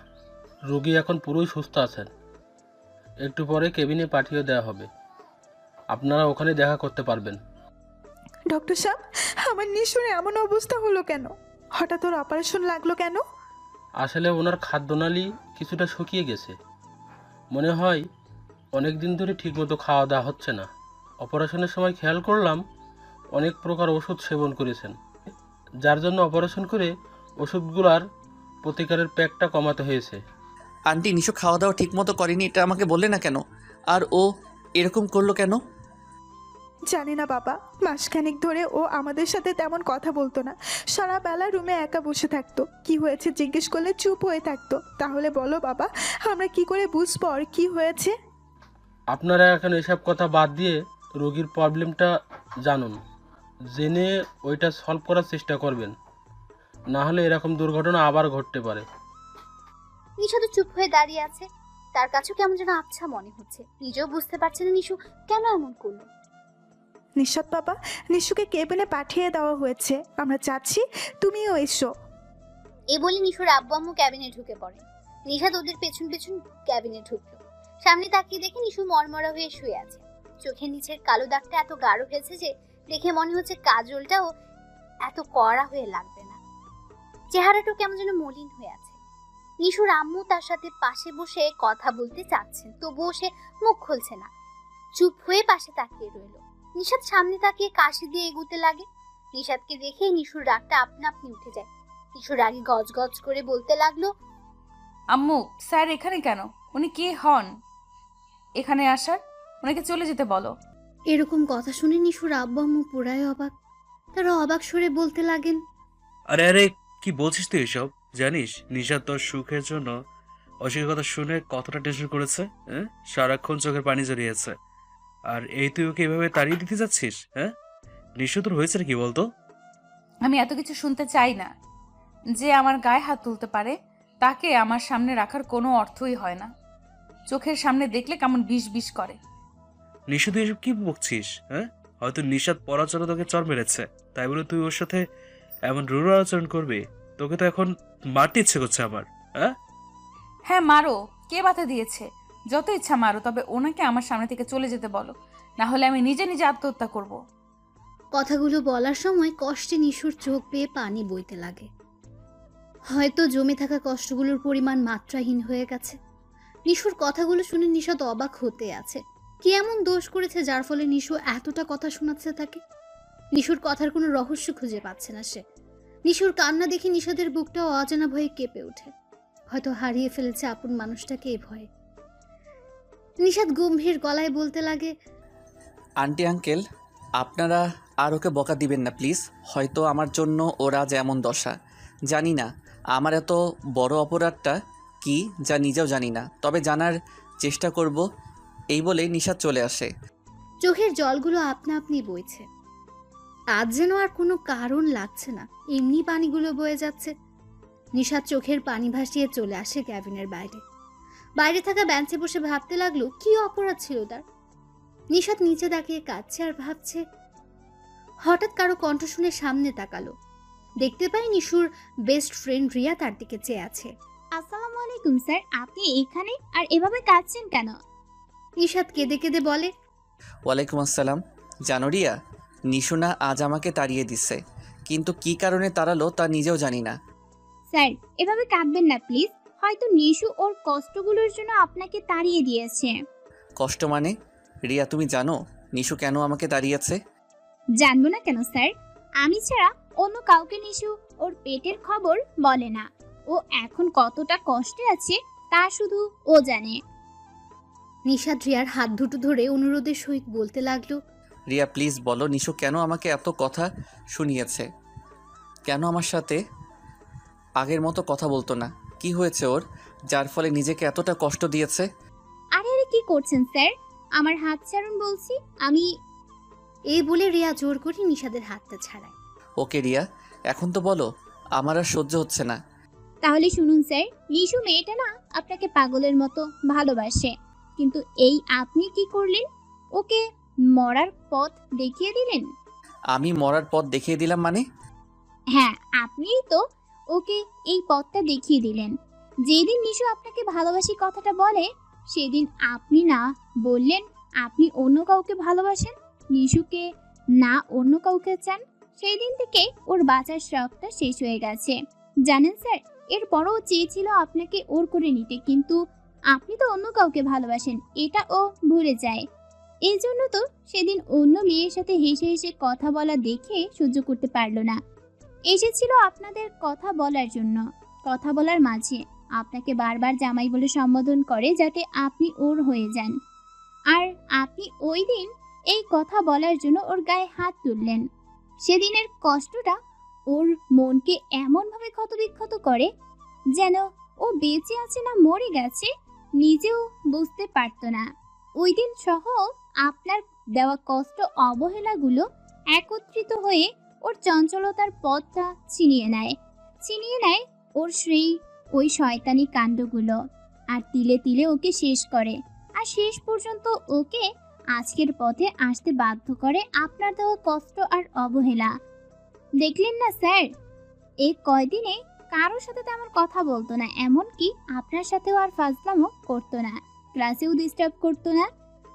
রোগী এখন পুরোই সুস্থ আছেন। একটু পরে কেবিনে পাঠিয়ে দেওয়া হবে, আপনারা ওখানে দেখা করতে পারবেন। ডক্টর সাহেব, আমার নিশুর এমন অবস্থা হলো কেন? হঠাৎ ওর অপারেশন লাগলো কেন? আসলে ওনার খাদ্যনালী কিছুটা শুকিয়ে গেছে। মনে হয় অনেক দিন ধরে ঠিকমতো খাওয়া দাওয়া হচ্ছে না। অপারেশনের সময় খেয়াল করলাম অনেক প্রকার ওষুধ সেবন করেছেন, যার জন্য অপারেশন করে ওষুধগুলোর প্রতিকারের প্যাকটা কমাতে হয়েছে। আন্টি নিশো খাওয়া দাওয়া ঠিক মতো করেনি, এটা আমাকে বললে না কেন? আর ও এরকম করলো কেন? জানি না বাবা, মাসখানেক ধরে ও আমাদের সাথে তেমন কথা বলতো না। সারা বেলা রুমে একা বসে থাকতো। কি হয়েছে জিজ্ঞেস করলে চুপ হয়ে থাকতো। তাহলে বলো বাবা, আমরা কি করে বুঝবো আর কি হয়েছে? আপনারা এখন এসব কথা বাদ দিয়ে রোগীর প্রবলেমটা জানুন, জেনে ওইটা সলভ করার চেষ্টা করবেন। না হলে এরকম দুর্ঘটনা আবার ঘটতে পারে। নিশা তো চুপ হয়ে দাঁড়িয়ে আছে। তার কাছেও কেমন যেন আচ্ছা মনে হচ্ছে। নিজেও বুঝতে পারছে না নিশু কেন এমন করলো। নিশাত বাবা, নিশুকে কেবিনে পাঠিয়ে দেওয়া হয়েছে। আমরা চাচ্ছি তুমিও এসো। এ বলে নিশুর আব্বু আম্মু ক্যাবিনে ঢুকে পড়ে। নিশাত ওদের পেছন পেছন ক্যাবিনে ঢুকলো। সামনে তাকিয়ে দেখে নিশু মরমরা হয়ে শুয়ে আছে। চোখের নিচের কালো দাগটা এত গাঢ় হয়েছে যে দেখে মনে হচ্ছে কাজলটাও এত কড়া হয়ে লাগবে না। চেহারাটাও কেমন যেন মলিন হয়ে আছে। নিশুর আম্মু তার সাথে পাশে বসে কথা বলতে চাচ্ছেন, তবুও সে মুখ খুলছে না, চুপ হয়ে পাশে তাকিয়ে রইল। নিশাত সামনে তাকিয়ে কাশি দিয়ে এগুতে লাগে। নিশাতকে দেখে নিশুর রাগটা আপনা আপনি উঠে যায়। নিশুর রাগে গজ গজ করে বলতে লাগলো, আম্মু স্যার এখানে কেন? উনি কে হন এখানে আসার? ওনাকে চলে যেতে বলো। এরকম কথা শুনে নিশুর আব্বু আম্মু পুরাই অবাক। তারা অবাক সরে বলতে লাগেন, আরে আরে কি বলছিস তুই এসব? জানিস নিশা তোর সুখের জন্য অশিকের কথা শুনে কতটা টেনশন করেছে? হ্যাঁ, সারাক্ষণ চোখের পানি জড়িয়েছে। আর এই তুই ওকে এভাবে তাড়িয়ে দিতে যাচ্ছিস? হ্যাঁ, নিশ্চয় তোর হয়েছে কি বলতো? আমি এত কিছু শুনতে চাই না। যে আমার গায়ে হাত তুলতে পারে তাকে আমার সামনে রাখার কোনো অর্থই হয় না। চোখের সামনে দেখলে কেমন বিষ বিষ করে। নিশা তুই এসব কি বকছিস? হ্যাঁ, হয়তো নিশাত পরাচর তোকে চর মেরেছে, তাই বলে তুই ওর সাথে এমন রূঢ় আচরণ করবি? তোকে তো এখন মারতে ইচ্ছে করছে আমার। হ্যাঁ হ্যাঁ মারো, কে বাধা দিয়েছে? যত ইচ্ছা মারো, তবে ওনাকে আমার সামনে থেকে চলে যেতে বলো, না হলে আমি নিজে নিজে আত্মহত্যা করব। কথাগুলো বলার সময় কষ্টে নিশুর চোখ বেয়ে পানি বইতে লাগে। হয়তো জমে থাকা কষ্টগুলোর পরিমাণ মাত্রাহীন হয়ে গেছে। নিশুর কথাগুলো শুনে নিশাত অবাক হতে আছে। কি এমন দোষ করেছে যার ফলে নিশু এতটা কথা শোনাচ্ছে তাকে? নিশুর কথার কোনো রহস্য খুঁজে পাচ্ছে না সে। নিশুর কান্না দেখে নিশাদের বুকটাও অজানা ভয়ে কেঁপে ওঠে। হয়তো হারিয়ে ফেলেছে আপন মানুষটাকে এই ভয়ে। নিশাত গম্ভীর গলায় বলতে লাগে, আন্টি আঙ্কেল আপনারা আর ওকে বকা দিবেন না প্লিজ। হয়তো আমার জন্য ওরা যেমন দশা, জানি না আমার এত বড় অপরাধটা কি, যা নিজেও জানি না, তবে জানার চেষ্টা করব। এই বলে নিশাত চলে আসে। চোখের জলগুলো আপনা আপনি বইছে। আজ যেন আর কোনো কারণ লাগছে না, এমনি পানিগুলো বয়ে যাচ্ছে। নিশাত চোখের পানি ভাসিয়ে চলে আসে ক্যাবিনের বাইরে। বাইরে থাকা বেঞ্চে বসে ভাবতে লাগলো কি অপরাধ ছিল তার। নিশাদ নিচে তাকিয়ে কাঁদছে আর ভাবছে। হঠাৎ কারো কণ্ঠ শুনে সামনে তাকালো, দেখতে পাই নিশুর বেস্ট ফ্রেন্ড রিয়া তার দিকে চেয়ে আছে। আসসালামু আলাইকুম স্যার, আপনি এখানে আর এভাবে কাঁদছেন কেন? নিশাদ কেঁদে কেঁদে বলে, ওয়ালাইকুম আসসালাম। জানো রিয়া, নিশু না আজ আমাকে তাড়িয়ে দিচ্ছে, কিন্তু কি কারণে তাড়ালো তা নিজেও জানি না। স্যার এভাবে কাঁদবেন না প্লিজ, হয়তো নিশু ওর কষ্টগুলোর জন্য আপনাকে তাড়িয়ে দিয়েছে। কষ্ট মানে? রিয়া তুমি জানো নিশু কেন আমাকে তাড়িয়েছে? জানবো না কেন স্যার, আমি ছাড়া অন্য কাউকে নিশু ওর পেটের খবর বলে না। ও এখন কতটা কষ্টে আছে তা শুধু ও জানে। নিশাদ রিয়ার হাত দুটো ধরে অনুরোধের সহিত বলতে লাগলো, রিয়া প্লিজ বলো নিশু কেন আমাকে এত কথা শুনিয়েছে, কেন আমার সাথে আগের মতো কথা বলতো না? কি হয়েছে ওর যার ফলে নিজেকে এতটা কষ্ট দিয়েছে? আরে আরে কি করছেন স্যার, আমার হাত ছাড়ুন বলছি। আমি এই বলে রিয়া জোর করে নিশাদের হাতটা ছাড়ায়। ওকে রিয়া, এখন তো বলো, আমার আর সহ্য হচ্ছে না। তাহলে শুনুন স্যার, নিশু মেয়েটা না আপনাকে পাগলের মতো ভালোবাসে, কিন্তু এই আপনি কি করলেন? ওকে মরার পথ দেখিয়ে দিলেন। আমি মরার পথ দেখিয়ে দিলাম মানে? হ্যাঁ, আপনিই তো ওকে এই পথটা দেখিয়ে দিলেন। যেদিন নিশু আপনাকে ভালোবাসি কথাটা বলে, সেদিন আপনি না বললেন আপনি অন্য কাউকে ভালোবাসেন, নিশুকে না অন্য কাউকে চান। সেই দিন থেকে ওর বাঁচার শখটা শেষ হয়ে গেছে জানেন স্যার। এরপরও চেয়েছিল আপনাকে ওর করে নিতে, কিন্তু আপনি তো অন্য কাউকে ভালোবাসেন এটা ও ভুলে যায়। এই জন্য তো সেদিন অন্য মেয়ের সাথে হেসে হেসে কথা বলা দেখে সহ্য করতে পারলো না। এসেছিল আপনাদের কথা বলার জন্য। কথা বলার মাঝে আপনাকে বারবার জামাই বলে সম্বোধন করে যাতে আপনি ওর হয়ে যান। আর আপনি ওই দিন এই কথা বলার জন্য ওর গায়ে হাত তুললেন। সেদিনের কষ্টটা ওর মনকে এমনভাবে ক্ষতবিক্ষত করে যেন ও বেঁচে আছে না মরে গেছে নিজেও বুঝতে পারতো না। ওই দিন সহ আপনার দেওয়া কষ্ট অবহেলাগুলো একত্রিত হয়ে ওর চঞ্চলতার পথটা ছিনিয়ে নেয় ওর ওই শয়তানি কাণ্ডগুলো, আর তিলে তিলে ওকে শেষ করে। আর শেষ পর্যন্ত ওকে আজকের পথে আসতে বাধ্য করে আপনার দেওয়া কষ্ট আর অবহেলা। দেখলেন না স্যার, এই কয়দিনে কারোর সাথে তেমন কথা বলতো না, এমনকি আপনার সাথেও আর ফাজলামো করতো না, ক্লাসেও ডিস্টার্ব করতো না।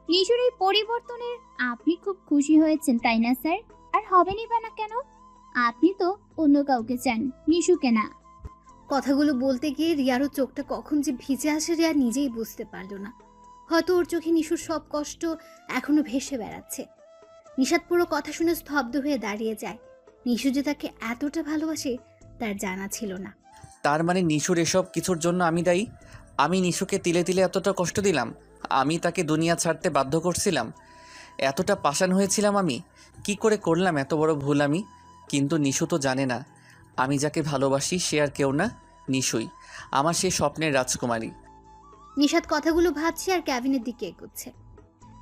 নিশুর এই পরিবর্তনের আপনি খুব খুশি হয়েছেন তাই না স্যার? আর হবেনই বা না কেন? আপনি তো অন্য কাউকে চান, নিশুকে না। কথাগুলো বলতে গিয়ে রিয়ারও চোখটা কখন যে ভিজে আসে রিয়া নিজেই বুঝতে পারল না। হয়তো ওর চোখে নিশুর সব কষ্ট এখনো ভেসে বেড়াচ্ছে। নিশাদ পুরো কথা শুনে স্তব্ধ হয়ে দাঁড়িয়ে যায়। নিশু যে তাকে এতটা ভালোবাসে তার জানা ছিল না। তার মানে নিশুর এসব কিছুর জন্য আমি দায়ী? আমি নিশুকে তিলে তিলে এতটা কষ্ট দিলাম, আমি তাকে দুনিয়া ছাড়তে বাধ্য করছিলাম, এতটা পাষাণ হয়েছিলাম আমি? কি করে করলাম এত বড় ভুল আমি? কিন্তু নিশু তো জানে না আমি যাকে ভালোবাসি সে আর কেউ না, নিশুই আমার সেই স্বপ্নের রাজকুমারী। নিশাদ কথাগুলো ভাবছে আর ক্যাবিনের দিকে এগোচ্ছে।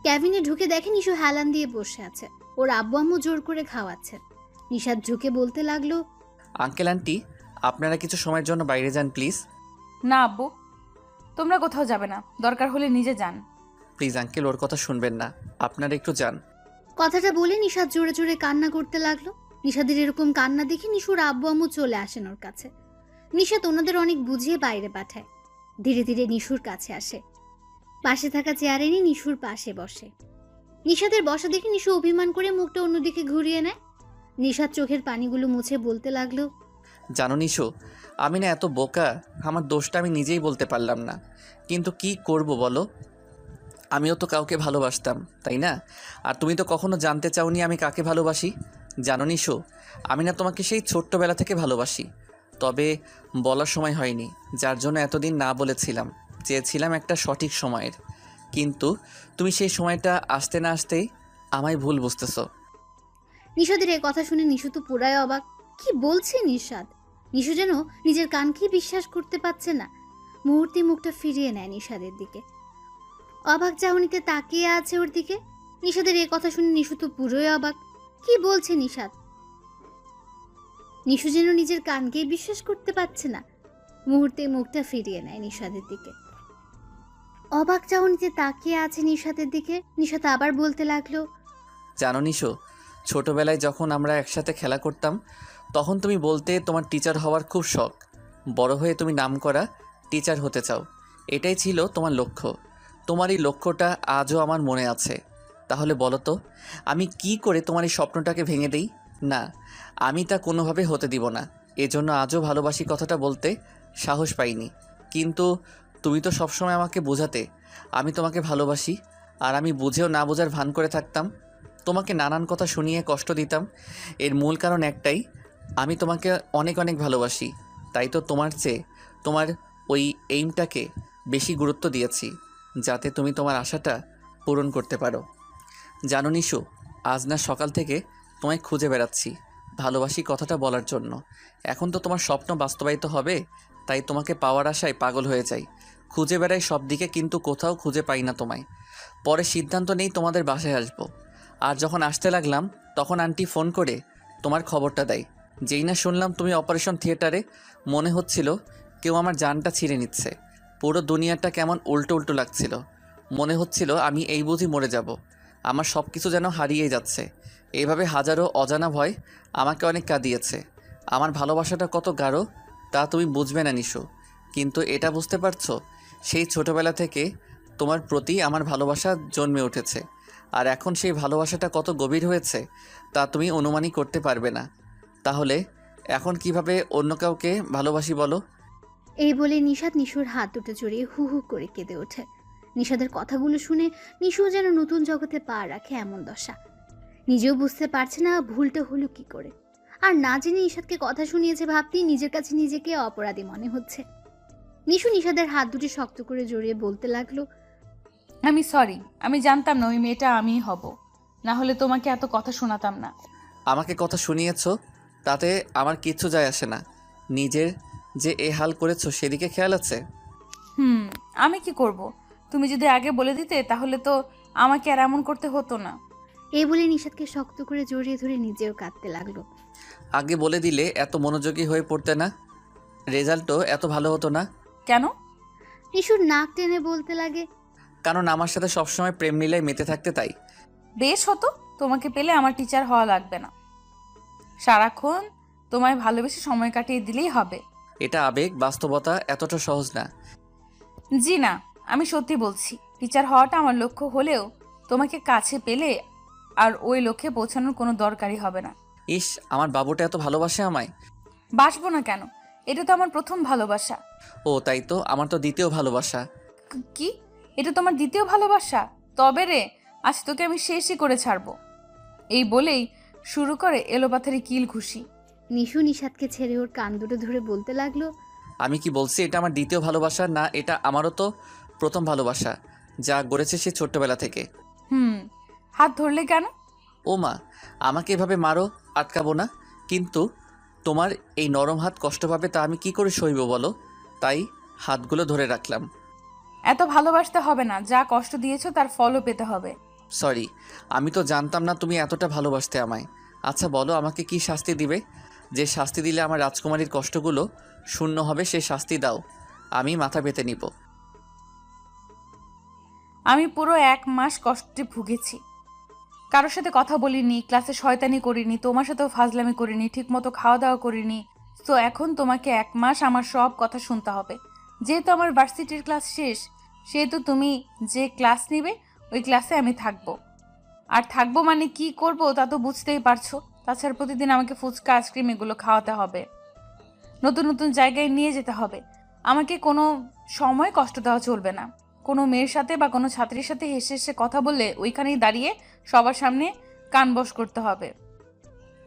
ক্যাবিনে ঢুকে দেখে নিশু হেলান দিয়ে বসে আছে, ওর আব্বু আম্মু জোর করে খাওয়াচ্ছে। নিশাদ ঝুঁকে বলতে লাগলো, আঙ্কেল আন্টি, আপনারা কিছু সময়ের জন্য বাইরে যান প্লিজ। না আব্বু, তোমরা কোথাও যাবে না, দরকার হলে নিজে যান। প্লিজ আঙ্কেল, ওর কথা শুনবেন না, আপনারা একটু যান। কথাটা বলে নিশাদ জোরে জোরে কান্না করতে লাগলো। নিশাদের এরকম কান্না দেখে নিশুর আব্বু আম্মু চলে আসেন ওর কাছে। নিশাদ ওনাদের অনেক বুঝিয়ে বাইরে পাঠায়। ধীরে ধীরে নিশুর কাছে আসে, পাশে থাকা চেয়ারে নিয়ে নিশুর পাশে বসে। নিশাদের বসা দেখে নিশু অভিমান করে মুখটা অন্যদিকে ঘুরিয়ে নেয়। নিশাদ চোখের পানিগুলো মুছে বলতে লাগলো, জানো নিশু, আমি না এত বোকা, আমার দোষটা আমি নিজেই বলতে পারলাম না, কিন্তু কি করব বলো? আমিও তো কাউকে ভালোবাসতাম তাই না? আর তুমি তো কখনো জানতে চাওনি আমি কাকে ভালোবাসি। জানো নিশু, আমি না তোমাকে সেই ছোট্টবেলা থেকে ভালোবাসি, তবে বলার সময় হয়নি, যার জন্য এতদিন না বলেছিলাম, চেয়েছিলাম একটা সঠিক সময়ের, কিন্তু তুমি সেই সময়টা আসতে না আসতেই আমায় ভুল বুঝতেছো। নিশাদের এই কথা শুনে নিশু তো পুরাই অবাক। কি বলছে নিশাদ? নিশু যেন নিজের কানকেই বিশ্বাস করতে পারছে না। মুহূর্তে মুখটা ফিরিয়ে নেয় নিশাদের দিকে, অবাক চাহনিতে তাকিয়ে আছে ওর দিকে। নিশাদের এই কথা শুনে নিশু তো পুরোই অবাক। কি বলছে নিশাদ? নিশু যেন নিজের কানকেই বিশ্বাস করতে পারছে না। মুহূর্তে মুখটা ফিরিয়ে নেয় নিশাদের দিকে। অবাক চাহনিতে তাকিয়ে আছে নিশাতের দিকে। নিশাত আবার বলতে লাগলো, জানো নিশো, ছোটবেলায় যখন আমরা একসাথে খেলা করতাম তখন তুমি বলতে তোমার টিচার হওয়ার খুব শখ, বড় হয়ে তুমি নামকরা টিচার হতে চাও, এটাই ছিল তোমার লক্ষ্য। তোমার এই লক্ষ্যটা আজও আমার মনে আছে। তাহলে বলো তো, আমি কি করে তোমার এই স্বপ্নটাকে ভেঙে দেই? না, আমি তা কোনোভাবে হতে দিব না। এজন্য আজও ভালোবাসি কথাটা বলতে সাহস পাইনি। কিন্তু তুমি তো সবসময় আমাকে বোঝাতে আমি তোমাকে ভালোবাসি, আর আমি বুঝেও না বোঝার ভান করে থাকতাম, তোমাকে নানান কথা শুনিয়ে কষ্ট দিতাম। এর মূল কারণ একটাই, আমি তোমাকে অনেক অনেক ভালোবাসি। তাই তো তোমার চেয়ে তোমার ওই এইমটাকে বেশি গুরুত্ব দিয়েছি, যাতে তুমি তোমার আশাটা পূরণ করতে পারো। জানো নিশু, আজ না সকাল থেকে তোমায় খুঁজে বেড়াচ্ছি ভালোবাসি কথাটা বলার জন্য। এখন তো তোমার স্বপ্ন বাস্তবায়িত হবে, তাই তোমাকে পাওয়ার আশায় পাগল হয়ে যাই। খুঁজে বেড়াই সব দিকে, কিন্তু কোথাও খুঁজে পাই না তোমায়। পরে সিদ্ধান্ত নেই তোমাদের বাসায় আসবো। আর যখন আসতে লাগলাম তখন আন্টি ফোন করে তোমার খবরটা দেয়। যেই না শুনলাম তুমি অপারেশন থিয়েটারে, মনে হচ্ছিল কেউ আমার জানটা ছিঁড়ে নিচ্ছে। পুরো দুনিয়াটা কেমন উল্টো উল্টো লাগছিল। মনে হচ্ছিল আমি এই বুঝি মরে যাব, আমার সব কিছু যেন হারিয়ে যাচ্ছে। এইভাবে হাজারো অজানা ভয় আমাকে অনেক কাঁদিয়েছে। আমার ভালোবাসাটা কত গাঢ় তা তুমি বুঝবে না নিশু, কিন্তু এটা বুঝতে পারছো, সেই ছোটবেলা থেকে তোমার প্রতি আমার ভালোবাসা জন্মে উঠেছে। আর এখন সেই ভালোবাসাটা কত গভীর হয়েছে তা তুমি অনুমানই করতে পারবে না। তাহলে এখন কিভাবে অন্য কাউকে ভালোবাসি বলো? এই বলে নিশাত নিশুর হাত দুটো জড়িয়ে হু হু করে কেঁদে ওঠে। নিশাদের কথাগুলো শুনে নিশু যেন নতুন জগতে পা রাখে এমন দশা। নিজেও বুঝতে পারছে না ভুলটা হলো কি করে। আর না জেনে নিশাদকে কথা শুনিয়েছে ভাবতেই নিজের কাছে নিজেকে অপরাধী মনে হচ্ছে। নিশু নিশাদের হাত দুটি শক্ত করে জড়িয়ে বলতে লাগলো, আমি সরি, আমি জানতাম না ওই মেয়েটা আমিই হব, না হলে তোমাকে এত কথা শোনাতাম না। আমাকে কথা শুনিয়েছো তাতে আমার কিচ্ছু যায় আসে না। নিজের যে এ হাল করেছো সেদিকে খেয়াল আছে? আমি কি করব? তুমি যদি আগে বলে দিতে তাহলে তো আমাকে আর এমন করতে হতো না। এই বলে নিশাদকে শক্ত করে জড়িয়ে ধরে নিজেও কাঁদতে লাগলো। আগে বলে দিলে এত মনোযোগী হয়ে পড়তে না, রেজাল্টও এত ভালো হতো না। কেন? নিশুর নাক টেনে বলতে লাগে, কারণ আমার সাথে সবসময় প্রেম নীলায় মেতে থাকতে, তাই। বেশ হতো, তোমাকে পেলে আমার টিচার হওয়া লাগবে না, সারাক্ষণ তোমায় ভালোবেসে সময় কাটিয়ে দিলেই হবে। এটা আবেগ, বাস্তবতা এতটা সহজ না। জি না, আমি সত্যি বলছি, টিচার হওয়াটা আমার লক্ষ্য হলেও তোমাকে কাছে পেলে আর ওই লক্ষ্যে পৌঁছানোর কোনো দরকারই হবে না। ইস, আমার বাবুটা এত ভালোবাসে আমায়। বাসবো না কেন? এটা তো আমার প্রথম ভালোবাসা। ও তাই তো, আমার তো দ্বিতীয় ভালোবাসা। কি? এটা তোমার দ্বিতীয় ভালোবাসা? তবে রে, আজ তোকে আমি শেষই করে ছাড়বো। এই বলেই শুরু করে এলোপাথারি কিল ঘুষি। নিশু নিশাদকে ছেড়ে ওর কান দুটো ধরে বলতে লাগলো, আমি কি বলছি এটা আমার দ্বিতীয় ভালোবাসা না? এটা আমারও তো প্রথম ভালোবাসা, যা গড়েছে সে ছোট্টবেলা থেকে। হাত ধরলে কেন? ও মা, আমাকে এভাবে মারো, আটকাবো না। কিন্তু তোমার এই নরম হাত কষ্ট পাবে, তা আমি কি করে সইব বলো? তাই হাতগুলো ধরে রাখলাম। এত ভালোবাসতে হবে না, যা কষ্ট দিয়েছো তার ফলও পেতে হবে। সরি, আমি তো জানতাম না তুমি এতটা ভালোবাসতে আমায়। আচ্ছা বলো, আমাকে কি শাস্তি দিবে? যে শাস্তি দিলে আমার রাজকুমারীর কষ্টগুলো শূন্য হবে, সে শাস্তি দাও, আমি মাথা পেতে নিব। আমি পুরো 1 মাস কষ্টে ভুগেছি, কারোর সাথে কথা বলিনি, ক্লাসে শয়তানি করিনি, তোমার সাথেও ফাজলামি করিনি, ঠিকমতো খাওয়া দাওয়া করিনি। তো এখন তোমাকে 1 মাস আমার সব কথা শুনতে হবে। যেহেতু আমার ভার্সিটির ক্লাস শেষ, সেহেতু তুমি যে ক্লাস নিবে ওই ক্লাসে আমি থাকবো। আর থাকবো মানে কি করব তা তো বুঝতেই পারছো। তাছাড়া প্রতিদিন আমাকে ফুচকা, আইসক্রিম এগুলো খাওয়াতে হবে, নতুন নতুন জায়গায় নিয়ে যেতে হবে। আমাকে কোনো সময় কষ্ট দেওয়া চলবে না। কোনো মেয়ের সাথে বা কোনো ছাত্রীর সাথে হেসে হেসে কথা বললে ওইখানেই দাঁড়িয়ে সবার সামনে কান বশ করতে হবে।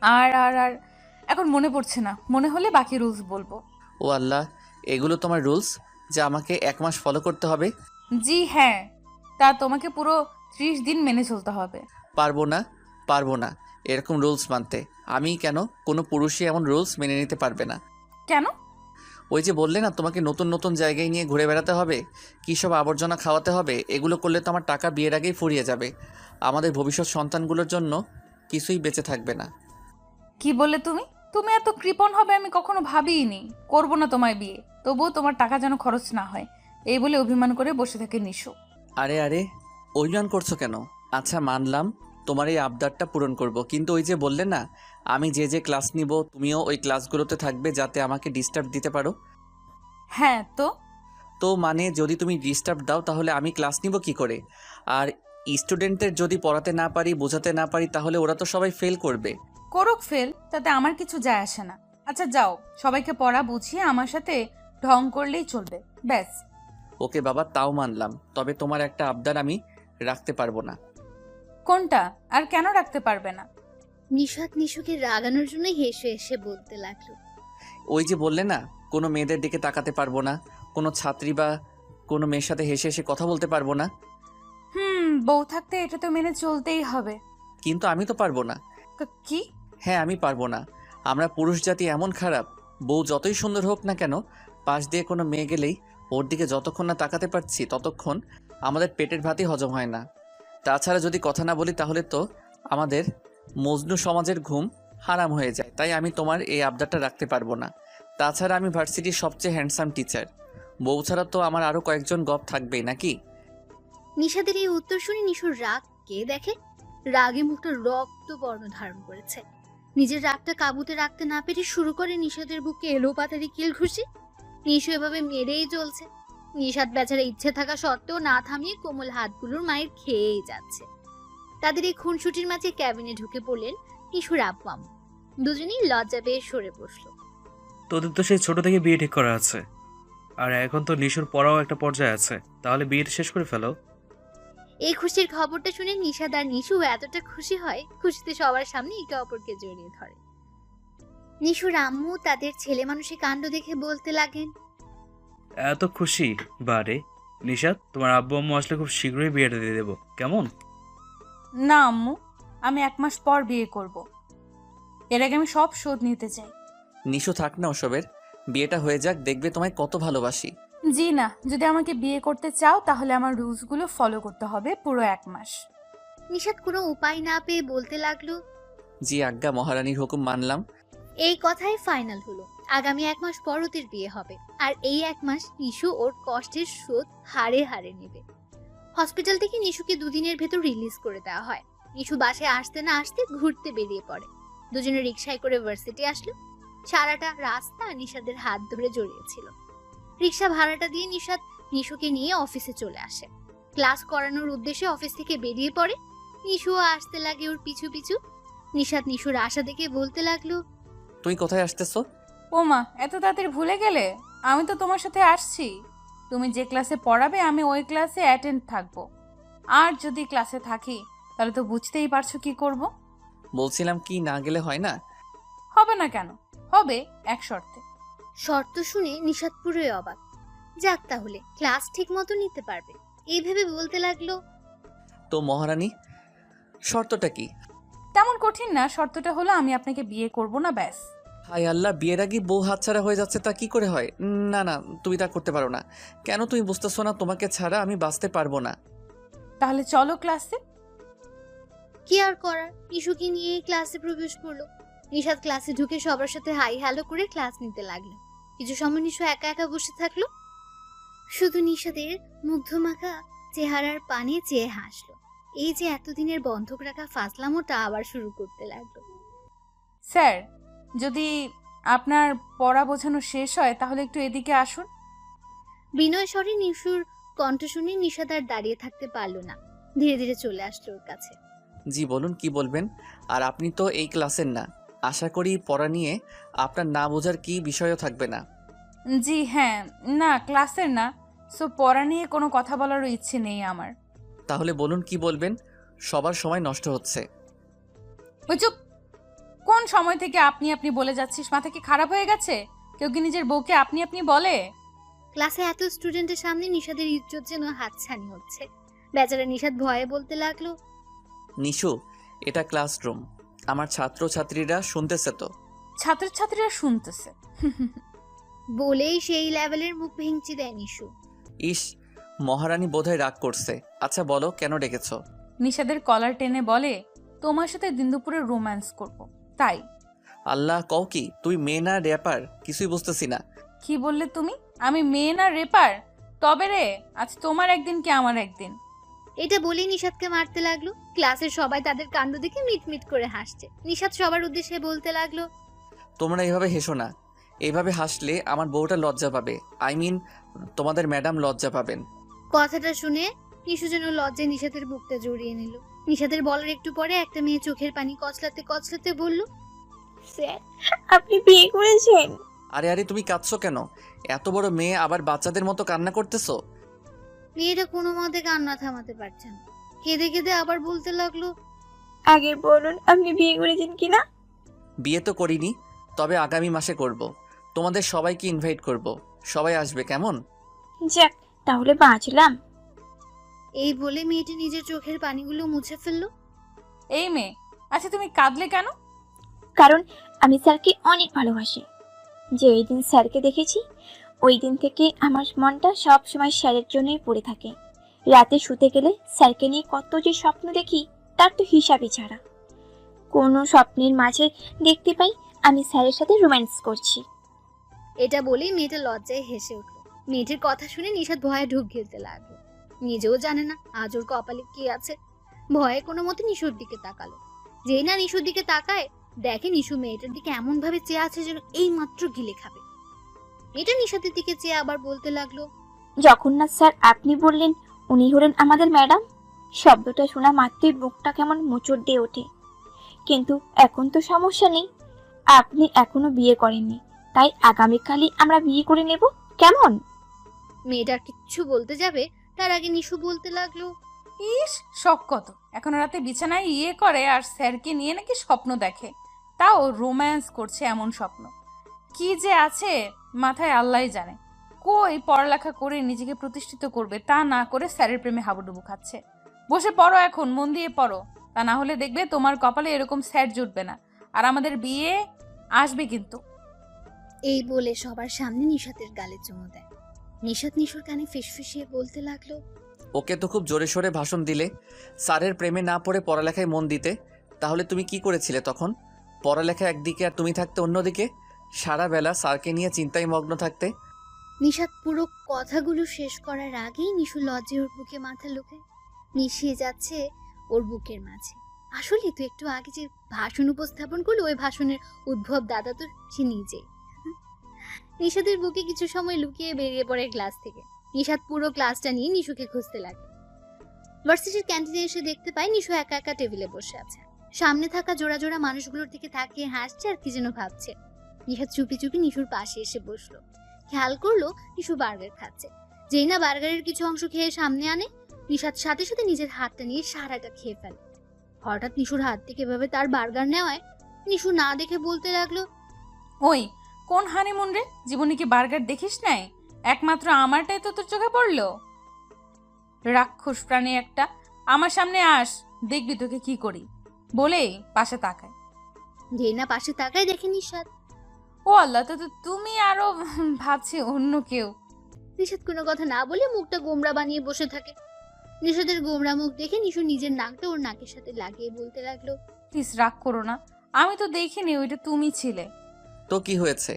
আর আর আর এখন মনে পড়ছে না, মনে হলে বাকি রুলস বলবো। ও আল্লাহ, এগুলো তোমার রুলস যা আমাকে 1 মাস ফলো করতে হবে? জি হ্যাঁ, তা তোমাকে পুরো 30 দিন মেনে চলতে হবে। পারবো না, পারবো না এরকম রুলস মানতে। আমি কেন? কোনো পুরুষই এমন রুলস মেনে নিতে পারবে না। কেন? ওই যে বললে না তোমাকে নতুন নতুন জায়গায় নিয়ে ঘুরে বেড়াতে হবে, কী সব আবর্জনা খাওয়াতে হবে, এগুলো করলে তো আমার টাকা বিয়ের আগেই ফুরিয়ে যাবে। আমাদের ভবিষ্যৎ সন্তানগুলোর জন্য কিছুই বেঁচে থাকবে না। কি বললে তুমি? তুমি এত কৃপণ হবে আমি কখনো ভাবিইনি। করবো না তোমায় বিয়ে, তবুও তোমার টাকা যেন খরচ না হয়। এই বলে অভিমান করে বসে থাকে নিশু। আরে আরে অভিমান করছো কেন? আচ্ছা মানলাম তোমার এই আবদারটা পূরণ করব, কিন্তু ওই যে বললে না আমি যে যে ক্লাস নিব তুমিও ওই ক্লাসগুলোতে থাকবে যাতে আমাকে ডিস্টার্ব দিতে পারো। হ্যাঁ তো তো মানে যদি তুমি ডিস্টার্ব দাও তাহলে আমি ক্লাস নিব কি করে? আর স্টুডেন্টদের যদি পড়াতে না পারি বোঝাতে না পারি তাহলে ওরা তো সবাই ফেল করবে। করুক ফেল, তাতে আমার কিছু যায় আসে না। আচ্ছা যাও, সবাইকে পড়া বুঝিয়ে আমার সাথে ঢং করলেই চলবে, ব্যাস। ওকে বাবা, তাও মানলাম, তবে তোমার একটা আবদার আমি রাখতে পারবো না। কোনটা? আর কেন রাখতে পারবে না? নিশাত নিশুকে রাগানোর জন্য হেসে হেসে বলতে লাগলো। ওই যে বললে না কোনো মেয়েদের দিকে তাকাতে পারবো না, কোনো ছাত্রী বা কোনো মেয়ের সাথে হেসে হেসে কথা বলতে পারবো না। বউ থাকতে এটা তো মেনে চলতেই হবে। কিন্তু আমি তো পারবো না। কি? হ্যাঁ আমি পারবো না। আমরা পুরুষ জাতি এমন খারাপ, বউ যতই সুন্দর হোক না কেন, পাশ দিয়ে কোনো মেয়ে গেলেই ওর দিকে যতক্ষণ না তাকাতে পারছি ততক্ষণ আমাদের পেটের ভাতই হজম হয় না। তাছাড়া যদি কথা না বলি তাহলে তো আমাদের মজনু সমাজের ঘুম হারাম হয়ে যায়। তাই আমি তোমার এই আবদারটা রাখতে পারবো না। তাছাড়া আমি ভার্সিটির সবচেয়ে হ্যান্ডসাম টিচার, বউ ছাড়া তো আমার আরও কয়েকজন গপ থাকবেই নাকি? নিশাদের এই উত্তর শুনে নিশুর রাগ কে দেখে। রাগে মুখটা রক্তবর্ণ ধারণ করেছে। নিজের রাগটা কাবুতে রাখতে না পেরে শুরু করে নিশাদের বুকে এলো পাতারি কিল ঘুষি। নিশু এভাবে মেরেই চলছে। নিশাদ বেচারা ইচ্ছে থাকা সত্ত্বেও না থামিয়ে কোমল হাতগুলোর মায়ের খেয়েই যাচ্ছে। তাদের এই খুনসুটির মাঝে ক্যাবিনে ঢুকে পড়লেন নিশুর আব্বু আম্মু। দুজনেই লজ্জা পেয়ে সরে বসলো। তোদের তো সেই ছোট থেকে বিয়ে ঠিক করা আছে, আর এখন তো নিশুর পড়াও একটা পর্যায়ে আছে, তাহলে বিয়েটা শেষ করে ফেলো। এই খুশির খবরটা শুনে নিশাদ আর নিশু এতটা খুশি হয়, খুশিতে সবার সামনে একে অপরকে জড়িয়ে ধরে। নিশুর আম্মু তাদের ছেলে মানুষের কাণ্ড দেখে বলতে লাগেন, এত খুশি? বারে নিশাত, তোমার আব্বু আম্মু আসলে খুব শীঘ্রই বিয়েটা দিয়ে দেবো, কেমন? না আম্মু, আমি 1 মাস পর বিয়ে করব। এর আগে আমি সব শোধ নিতে চাই। নিশু থাক না ওসবের, বিয়েটা হয়ে যাক, দেখবে তোমায় কত ভালোবাসি। জি না, যদি আমাকে বিয়ে করতে চাও তাহলে আমার রুলসগুলো ফলো করতে হবে পুরো 1 মাস। নিশাদ কোনো উপায় না পেয়ে বলতে লাগলো, জি আজ্ঞা, মহারানীর হুকুম মানলাম। এই কথাই ফাইনাল হলো। আগামী 1 মাস পর ওদের বিয়ে হবে, আর এই 1 মাস নিশু ওর কষ্টের শোধ হাড়ে হাড়ে নেবে। হসপিটাল থেকে নিশুকে 2 দিনের ভেতর রিলিজ করে দেওয়া হয়। নিশু বাসায় আসতে না আসতে ঘুরতে বেরিয়ে পড়ে। দুজনে রিক্সায় করে ভার্সিটি আসলো। সারাটা রাস্তা নিশাদের হাত ধরে জড়িয়েছিল। রিক্সা ভাড়াটা দিয়ে নিশাদ নিশুকে নিয়ে অফিসে চলে আসে। ক্লাস করানোর উদ্দেশ্যে অফিস থেকে বেরিয়ে পড়ে। নিশুও আসতে লাগে ওর পিছু পিছু। নিশাদ নিশুর আশা দেখে বলতে লাগলো, তুই কোথায় আসতেছো? ও মা, এত তাড়াতাড়ি ভুলে গেলে? আমি তো তোমার সাথে আসছি। তুমি যে ক্লাসে পড়াবে আমি ওই ক্লাসে অ্যাটেন্ড থাকবো। আর যদি ক্লাসে থাকি তাহলে তো বুঝতেই পারছো কি করব। বলছিলাম কি না গেলে হয় না? হবে না কেন? হবে, এক শর্তে। শর্ত শুনে নিশাদ পুরোই অবাক। যাক, তাহলে ক্লাস ঠিক মতো নিতে পারবে, এই ভেবে বলতে লাগলো, তো মহারানী, শর্তটা কি? তেমন কঠিন না, শর্তটা হলো আমি আপনাকে বিয়ে করব না, ব্যাস। হায় আল্লাহ, বিয়ের আগে বউ হাতছাড়া হয়ে যাচ্ছে, তা কি করে হয়? না না, তুমি তা করতে পারো না। কেন তুমি বুঝতেছো না? তোমাকে ছাড়া আমি বাঁচতে পারবো না। তাহলে চলো ক্লাসে। কি আর করার, নিশুকে নিয়ে ক্লাসে প্রবেশ করলো। নিশাদ ক্লাসে ঢুকে সবার সাথে হাই হ্যালো করে ক্লাস নিতে লাগলো। কিছু সময় নিশু একা একা বসে থাকলো। শুধু নিশাদের মুগ্ধমাখা চেহারার পানে চেয়ে হাসলো। এই যে এতদিনের বন্ধক রাখা ফাজলামোটা আবার শুরু করতে লাগলো। স্যার, যদি আপনার পড়া বোঝানো শেষ হয় তাহলে একটু এদিকে আসুন। বিনয় স্বরে নিশুর কণ্ঠ শুনে নিশাদ আর দাঁড়িয়ে থাকতে পারলো না, ধীরে ধীরে চলে আসলো ওর কাছে। জি বলুন, কি বলবেন? আর আপনি তো এই ক্লাসের না, আশা করি পড়া নিয়ে আপনার না বোঝার কি বিষয়ও থাকবে না। জি হ্যাঁ, না ক্লাসের না, সো পড়া নিয়ে কোনো কথা বলারও ইচ্ছে নেই আমার। তাহলে বলুন কি বলবেন? সবার সময় নষ্ট হচ্ছে। ওই চুপ! কোন সময় থেকে আপনি আপনি বলে যাচ্ছিস? মাথা কি খারাপ হয়ে গেছে? কেউ কি নিজের বউকে আপনি আপনি বলে? ক্লাসে এত স্টুডেন্টের সামনে নিশাদের ইজ্জত যেন হাতছানি হচ্ছে। বেচারা নিশাদ ভয়ে বলতে লাগলো, নিশু, এটা ক্লাসরুম, আমার ছাত্রছাত্রীরা শুনতেছে তো। ছাত্রছাত্রীরা শুনতেছে বলেই সেই লেভেলের মুখ ভেঙচি দেয় নিশু। ইস, মহারানী বোধহয় রাগ করছে। আচ্ছা বলো, কেন ডেকেছো? নিশাদের কলার টেনে বলে, তোমার সাথে দিন দুপুরে রোম্যান্স করব, তাই। আল্লাহ, কও কি? তুই মেয়ে না র্যাপার? কিছুই বুঝতেছি না। কি বললে তুমি? আমি মেয়ে না রেপার? তবে রে, আজ তোমার একদিন কি আমার একদিন। এটা বলেই নিশাদকে মারতে লাগলো। ক্লাসের সবাই তাদের কাণ্ড দেখে মিটমিট করে হাসছে। নিশাদ সবার উদ্দেশ্যে বলতে লাগলো, তোমরা এইভাবে হেসো না। এইভাবে হাসলে আমার বউটা লজ্জা পাবে। আই মিন, তোমাদের ম্যাডাম লজ্জা পাবেন। কথাটা শুনে নিশু যেন লজ্জায় নিশাদের বুকটা জড়িয়ে নিল। নিশাদের বলার একটু পরে একটা মেয়ে চোখের পানি কচলাতে কচলাতে বলল, স্যার, আপনি বিয়ে করেছেন? আরে আরে, তুমি কাঁদছো কেন? এত বড় মেয়ে আবার বাচ্চাদের মতো কান্না করতেছো? মেয়েটা কোনো মতে কান্না থামাতে পারছে না। কেঁদে কেঁদে আবার বলতে লাগলো, আগে বলুন আপনি বিয়ে করেছেন কিনা। বিয়ে তো করিনি, তবে আগামী মাসে করব। তোমাদের সবাইকে ইনভাইট করব, সবাই আসবে কেমন? যাক, তাহলে বাঁচলাম। এই বলে মেয়েটি নিজের চোখের পানিগুলো মুছে ফেললো। এই মেয়ে, আচ্ছা তুমি কাঁদলে কেন? কারণ আমি স্যারকে অনেক ভালোবাসি। যে ওই দিন স্যারকে দেখেছি, ওই দিন থেকে আমার মনটা সব সময় স্যারের জন্যই পড়ে থাকে। রাতে শুতে গেলে স্যারকে নিয়ে কত যে স্বপ্ন দেখি, তার তো হিসাবই ছাড়া। কোনো স্বপ্নের মাঝে দেখতে পাই আমি স্যারের সাথে রোম্যান্স করছি। এটা বলেই মেয়েটা লজ্জায় হেসে উঠল। মেয়েটির কথা শুনে নিশাদ ভয়ে ঢুক গিলতে লাগলো। নিজেও জানে না আজ ওর কপালে কি আছে। ভয়ে কোনো মতে নিশুর দিকে তাকালো। যেই না নিশুর দিকে তাকায়, দেখে নিশু মেয়েটার দিকে এমন ভাবে চেয়ে আছে যেন এই মাত্র গিলে খাবে। মেয়েটা নিশাদের দিকে চেয়ে আবার বলতে লাগলো, যখন না স্যার আপনি বললেন উনি হলেন আমাদের ম্যাডাম, শব্দটা শোনা মাত্রই বুকটা কেমন মোচড় দিয়ে ওঠে। কিন্তু এখন তো সমস্যা নেই, আপনি এখনো বিয়ে করেননি, তাই আগামীকালই আমরা বিয়ে করে নেব, কেমন? মেয়েটার কিচ্ছু বলতে যাবে তার আগে নিশু বলতে লাগলো, ইস, শখ কত! এখন রাতে বিছানায় করে আর স্যারকে নিয়ে নাকি স্বপ্ন দেখে, তাও রোম্যান্স করছে। এমন স্বপ্ন কি যে আছে মাথায় আল্লাহই জানে। কই পড়ালেখা করে নিজেকে প্রতিষ্ঠিত করবে, তা না করে স্যারের প্রেমে হাবুডুবু খাচ্ছে। বসে পড়ো, এখন মন দিয়ে পড়ো, তা না হলে দেখবে তোমার কপালে এরকম স্যার জুটবে না, আর আমাদের বিয়ে আসবে কিন্তু। এই বলে সবার সামনে নিশাতের গালে চুমু দেয়। নিশাত নিশুর কানে ফিসফিসিয়ে বলতে লাগলো, ওকে তো খুব জোরে সোরে ভাষণ দিলে স্যারের প্রেমে না পড়ে পড়ালেখায় মন দিতে। তাহলে তুমি কি করেছিলে তখন? পড়ালেখা একদিকে আর তুমি থাকতে অন্যদিকে, সারা বেলা স্যারকে নিয়ে চিন্তায় মগ্ন থাকতে। নিশাত পুরো কথাগুলো শেষ করার আগেই নিশু লজ্জায় ওর বুকে মাথা লুকায়, মিশিয়ে যাচ্ছে ওর বুকের মাঝে। আসলে তো একটু আগে যে ভাষণ উপস্থাপন করলো, ওই ভাষণের উদ্ভব দাদা তো সে নিজেই। নিশাদের বুকে কিছু সময় লুকিয়ে বেরিয়ে পড়ে ক্লাস থেকে। নিশাদ পুরো ক্লাসটা নিয়ে নিশুকে খুঁজতে লাগে। ভার্সিটির ক্যান্টিনে এসে দেখতে পায় নিশু একা একা টেবিলে বসে আছে। সামনে থাকা জোড়া জোড়া মানুষগুলোর দিকে তাকিয়ে হাসছে আর কি যেন ভাবছে। নিশাদ চুপি চুপি নিশুর পাশে এসে বসলো। খেয়াল করলো নিশু বার্গার খাচ্ছে। যেই না বার্গারের কিছু অংশ খেয়ে সামনে আনে, নিশাদ সাথে সাথে নিজের হাতটা নিয়ে সারাটা খেয়ে ফেলে। হঠাৎ নিশুর হাত থেকে এভাবে তার বার্গার নেওয়ায় নিশু না দেখে বলতে লাগলো, ওই কোন হানিমুন রে? জীবনে কি বার্গার দেখিস নাই? একমাত্র আমারটাই তো তোর চোখে পড়লো। রাক্ষস প্রাণী একটা, আমার সামনে আস, দেখবি তোকে কি করি। বলেই পাশে তাকায়। যেই না পাশে তাকায় দেখে নিশাদ। ও আল্লাহ, তো তুমি আরো ভাবছি অন্য কেউ। নিশাদ কোনো কথা না বলে মুখটা গোমড়া বানিয়ে বসে থাকে। নিশাদের গোমড়া মুখ দেখে নিশু নিজের নাকটা ওর নাকের সাথে লাগিয়ে বলতে লাগলো, প্লিজ রাগ করো না, আমি তো দেখিনি ওইটা তুমি ছিলে। তো কি হয়েছে,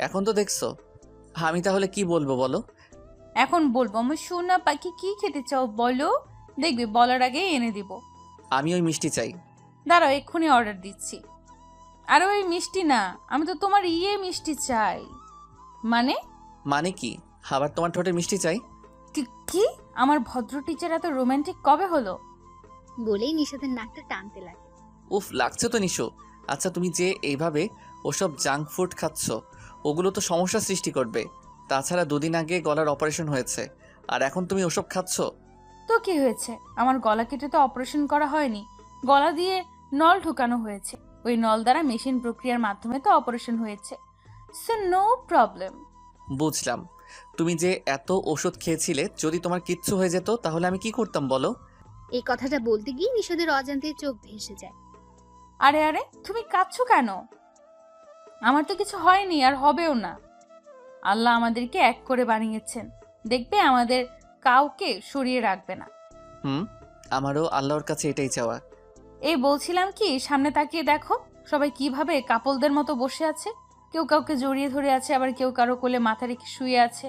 এখন তো দেখছো। আমি তাহলে কি বলবো বলো? এখন বলবো, আমি সোনা পাখি কি খেতে চাও বলো, দেখবি বলার আগে এনে দিব। আমি ওই মিষ্টি চাই। দাঁড়াও, এক্ষুনি অর্ডার দিচ্ছি। আরে ওই মিষ্টি না, আমি তো তোমার মিষ্টি চাই। মানে? মানে কি? আবার তোমার ঠোঁটে মিষ্টি চাই? কি? আমার ভদ্র টিচার এত রোমান্টিক কবে হলো? বলেই নিশাদের নাকটা টানতে লাগে। উফ, লাগছে তো নিশো। আচ্ছা, তুমি যে এইভাবে ওসব জাঙ্ক ফুড খাচ্ছ, ওগুলো তো সমস্যা সৃষ্টি করবে। তাছাড়া 2 দিন আগে গলার অপারেশন হয়েছে, আর এখন তুমি ওসব খাচ্ছ। তো কি হয়েছে? আমার গলা কেটে তো অপারেশন করা হয়নি, গলা দিয়ে নল ঢোকানো হয়েছে। ওই নল দ্বারা মেশিন প্রক্রিয়ার মাধ্যমে তো অপারেশন হয়েছে, সো নো প্রবলেম। বুঝলাম। তুমি যে এত ওষুধ খেয়েছিলে, যদি তোমার কিচ্ছু হয়ে যেত তাহলে আমি কি করতাম বলো? এই কথাটা বলতে গিয়ে নিশাদের অজান্তে চোখ ভেসে যায়। আরে আরে, তুমি কাঁদছো কেন? আমার তো কিছু হয়নি, আর হবেও না। আল্লাহ আমাদেরকে এক করে বানিয়েছেন, দেখবে আমাদের কাউকে সরিয়ে রাখবে না। আমারও আল্লাহর কাছে এটাই চাওয়া। এই বলছিলাম কি, সামনে তাকিয়ে দেখো সবাই কিভাবে কাপলদের মতো বসে আছে। কেউ কাউকে জড়িয়ে ধরে আছে, আবার কেউ কারো কোলে মাথা রেখে শুয়ে আছে।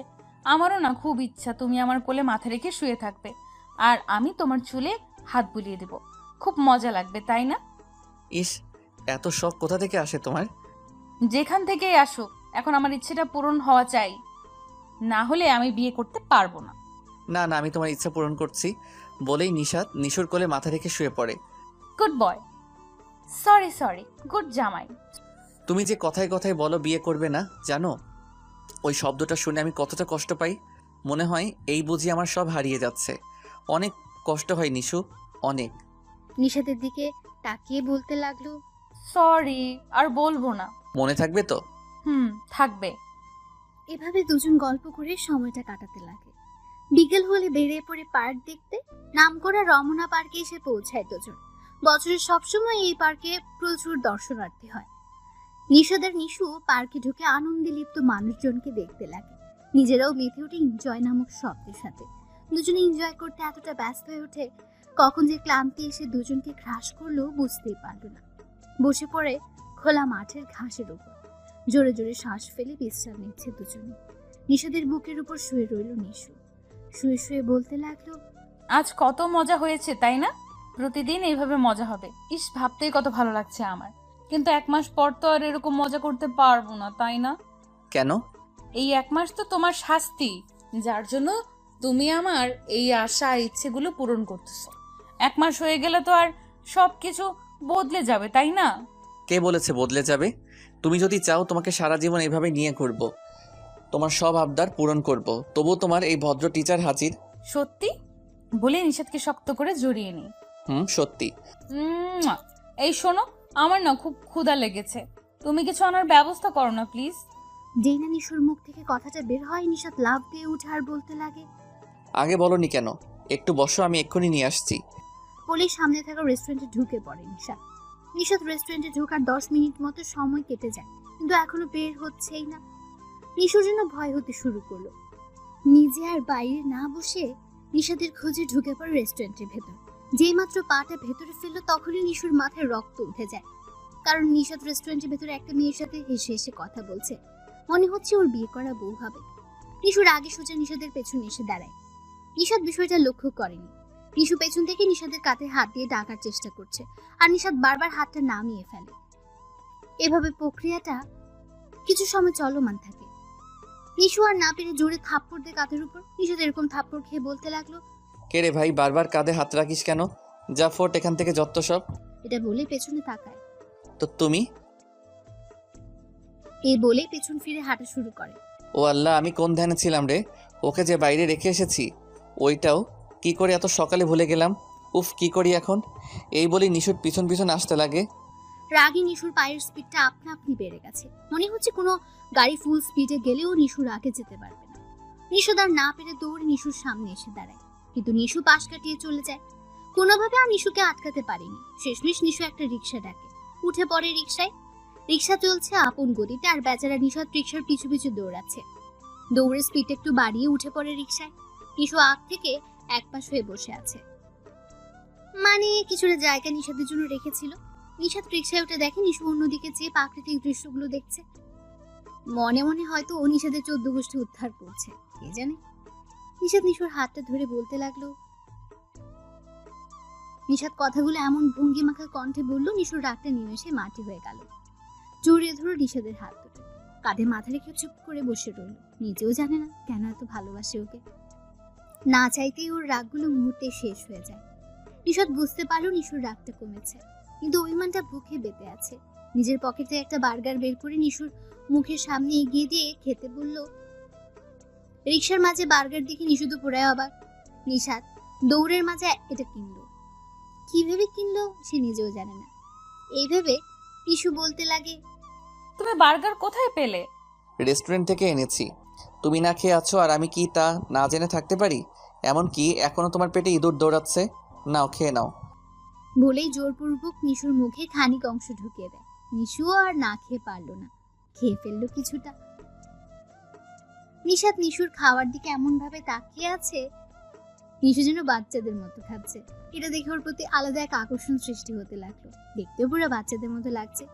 আমারও না খুব ইচ্ছা তুমি আমার কোলে মাথা রেখে শুয়ে থাকবে আর আমি তোমার চুলে হাত বুলিয়ে দেব। খুব মজা লাগবে, তাই না? ইস, এত শখ কোথা থেকে আসে তোমার? যেখান থেকেই আসুক, এখন আমার ইচ্ছেটা পূরণ হওয়া চাই, না হলে আমি বিয়ে করতে পারবো না। না না, আমি তোমার ইচ্ছা পূরণ করছি বলেই নিশাত নিশুর কোলে মাথা রেখে শুয়ে পড়ে। গুড বয়, সরি গুড জামাই। তুমি যে কথায় কথায় বলো বিয়ে করবে না, জানো ওই শব্দটা শুনে আমি কতটা কষ্ট পাই। মনে হয় এই বুঝি আমার সব হারিয়ে যাচ্ছে। অনেক কষ্ট হয় নিশু, অনেক। নিশাতের দিকে তাকিয়ে বলতে লাগলো, সরি, আর বলবো না। মনে থাকবে তো? থাকবে। এভাবে দুজন গল্প করে সময়টা কাটাতে লাগে। বিকেল হলে বেরিয়ে পড়ে পার্ক দেখতে। নামকরা রমনা পার্কে এসে পৌঁছায় দুজন। বছরের সবসময় এই পার্কে প্রচুর দর্শনার্থী হয়। নিশাদ আর নিশু পার্কে ঢুকে আনন্দে লিপ্ত মানুষজনকে দেখতে লাগে। নিজেরাও মেতে ওঠে এনজয় নামক শব্দের সাথে। দুজনে এনজয় করতে এতটা ব্যস্ত হয়ে ওঠে, কখন যে ক্লান্তি এসে দুজনকে গ্রাস করলো বুঝতেই পারল না। বসে পড়ে খোলা মাঠের ঘাসের উপর। জোরে জোরে শ্বাস ফেলে বিশ্রাম নিচ্ছে দুজনে। নিশাদের বুকের উপর শুয়ে রইল নিশু। শুয়ে শুয়ে বলতে লাগলো, আজ কত মজা হয়েছে, তাই না? প্রতিদিন এইভাবে মজা হবে। ইস, ভাবতেই কত ভালো লাগছে আমার। কিন্তু 1 মাস পর তো আর এরকম মজা করতে পারবো না, তাই না? কেন? এই 1 মাস তো তোমার শাস্তি, যার জন্য তুমি আমার এই আশা ইচ্ছেগুলো পূরণ করতেছো। 1 মাস হয়ে গেলে তো আর সবকিছু বদলে যাবে, তাই না? কে বলেছে বদলে যাবে? তুমি যদি চাও তোমাকে সারা জীবন এইভাবে নিয়ে ঘুরব, তোমার সব আবদার পূরণ করব। তবু তোমার এই ভদ্র টিচার হাজির। সত্যি? বলে নিষাদকে শক্ত করে জড়িয়ে নি। সত্যি। এই শোনো, আমার না খুব ক্ষুধা লেগেছে, তুমি কিছু আনার ব্যবস্থা করো না প্লিজ। যেই না নিশুর মুখ থেকে কথাটা বের হয়, নিশাদ লাফ দিয়ে উঠে আর বলতে লাগে, আগে বলনি কেন? একটু বসো, আমি এক্ষুনি নিয়ে আসছি। বলেই সামনে থাকা রেস্টুরেন্টে ঢুকে পড়ে নিশাদ। নিশাদ রেস্টুরেন্টে ঢোকার 10 মিনিট মতো সময় কেটে যায়, কিন্তু এখনো বের হচ্ছেই না। নিশুর জন্য ভয় হতে শুরু করলো। নিজে আর বাইরে না বসে নিশাদের খোঁজে ঢুকে পড়ে রেস্টুরেন্টের ভেতর। যেই মাত্র পাটা ভেতরে ফেললো, তখনই নিশুর মাথায় রক্ত উঠে যায়। কারণ নিশাদ রেস্টুরেন্টের ভেতরে একটা মেয়ের সাথে হেসে হেসে কথা বলছে। মনে হচ্ছে ওর বিয়ে করা বউ হবে। নিশুর আগে সোজা নিশাদের পেছনে এসে দাঁড়ায়। নিশাদ বিষয়টা লক্ষ্য করেনি। নিশু পেছন থেকে নিশাদের কাঁধে হাত দিয়ে ডাকার চেষ্টা করছে, আর নিশাদ বারবার হাতটা নামিয়ে ফেলে। এভাবে প্রক্রিয়াটা কিছু সময় চলমান থাকে। নিশু আর না পেরে জোরে থাপ্পড় দিয়ে কাঁধের উপর। নিশাদ এরকম থাপ্পড় খেয়ে বলতে লাগলো, কে রে ভাই, বারবার কাঁধে হাত রাখিস কেন? যা ফোট এখান থেকে, যত সব। এটা বলে পেছনে তাকায়। তো তুমি? এই বলে পেছন ফিরে হাঁটা শুরু করে। ও আল্লাহ, আমি কোন ধ্যানে ছিলাম রে? ওকে যে বাইরে রেখে এসেছি, ওইটাও কি করে এত সকালে ভুলে গেলাম। উফ, কি করি এখন? এই বলি নিশুর পিছন পিছন আসতে লাগে। রাগী নিশুর পায়ের স্পিডটা আপনা আপনি বেড়ে গেছে। মনে হচ্ছে কোনো গাড়ি ফুল স্পিডে গেলেও নিশুর আগে যেতে পারবে না। নিশুদ আর না পেরে দৌড়ে নিশুর সামনে এসে দাঁড়ায়, কিন্তু নিশু পাশ কাটিয়ে চলে যায়। কোনোভাবে আর নিশুকে আটকাতে পারেনি। শেষমেশ নিশু একটা রিক্সা ডাকে, উঠে পড়ে রিক্সায়। রিক্সা চলছে আপন গতিতে, আর বেচারা নিশাদ রিক্সার পিছু পিছু দৌড়াচ্ছে। দৌড়ের স্পিড একটু বাড়িয়ে উঠে পড়ে রিক্সায়। নিশু আগ থেকে এক পাশ হয়ে বসে আছে, মানে কিছুটা জায়গা নিশাদের জন্য রেখেছিল। নিশাদ রিক্সায় উঠে দেখে নিশু অন্যদিকে চেয়ে প্রাকৃতিক দৃশ্যগুলো দেখছে। মনে মনে হয়তো ও নিশাদের 14 গোষ্ঠী উদ্ধার করছে, কে জানে। নিশাদ নিশুর হাতটা ধরে বলতে লাগলো। নিশাদ কথাগুলো এমন ভঙ্গি মাখা কণ্ঠে বলল, নিশুর রাগটা নিমেষে মাটি হয়ে গেল। জড়িয়ে ধরো নিশাদের হাত দুটো, কাঁধে মাথা রেখে চুপ করে বসে রইল। নিজেও জানে না কেন এত ভালোবাসে ওকে। না চাইতেই ওর রাগগুলো মুহূর্তে শেষ হয়ে যায়। নিশাদ বুঝতে পারলো নিশুর রাগটা কমেছে, কিন্তু অভিমানটা বুকে বেঁধে আছে। নিজের পকেটে একটা বার্গার বের করে নিশুর মুখের সামনে এগিয়ে দিয়ে খেতে বলল। রিক্সার মাঝে বার্গার দেখে নিশু তো পুরাই অবাক। নিশাদ দৌড়ের মাঝে এটা কিনলো। কি ভেবে কিনলো সে নিজেও জানে না। এই ভেবে নিশু বলতে লাগে, তুমি বার্গার কোথায় পেলে? রেস্টুরেন্ট থেকে এনেছি। তুমি না খেয়ে আছো আর আমি কি তা না জেনে থাকতে পারি? এমনকি এখনো তোমার পেটে ইঁদুর দৌড়াচ্ছে। নাও, খেয়ে নাও। বলেই জোরপূর্বক নিশুর মুখে খানিক অংশ ঢুকিয়ে দেয়। নিশুও আর না খেয়ে পারলো না, খেয়ে ফেললো কিছুটা। নিশাদ নিশুর খাওয়ার দিকে এমন ভাবে তাকিয়ে আছে, নিশু যেন বাচ্চাদের মতো খাচ্ছে। এটা দেখে ওর প্রতি আলাদা এক আকর্ষণ সৃষ্টি হতে লাগলো। দেখতেও পুরো বাচ্চাদের মতো লাগছে।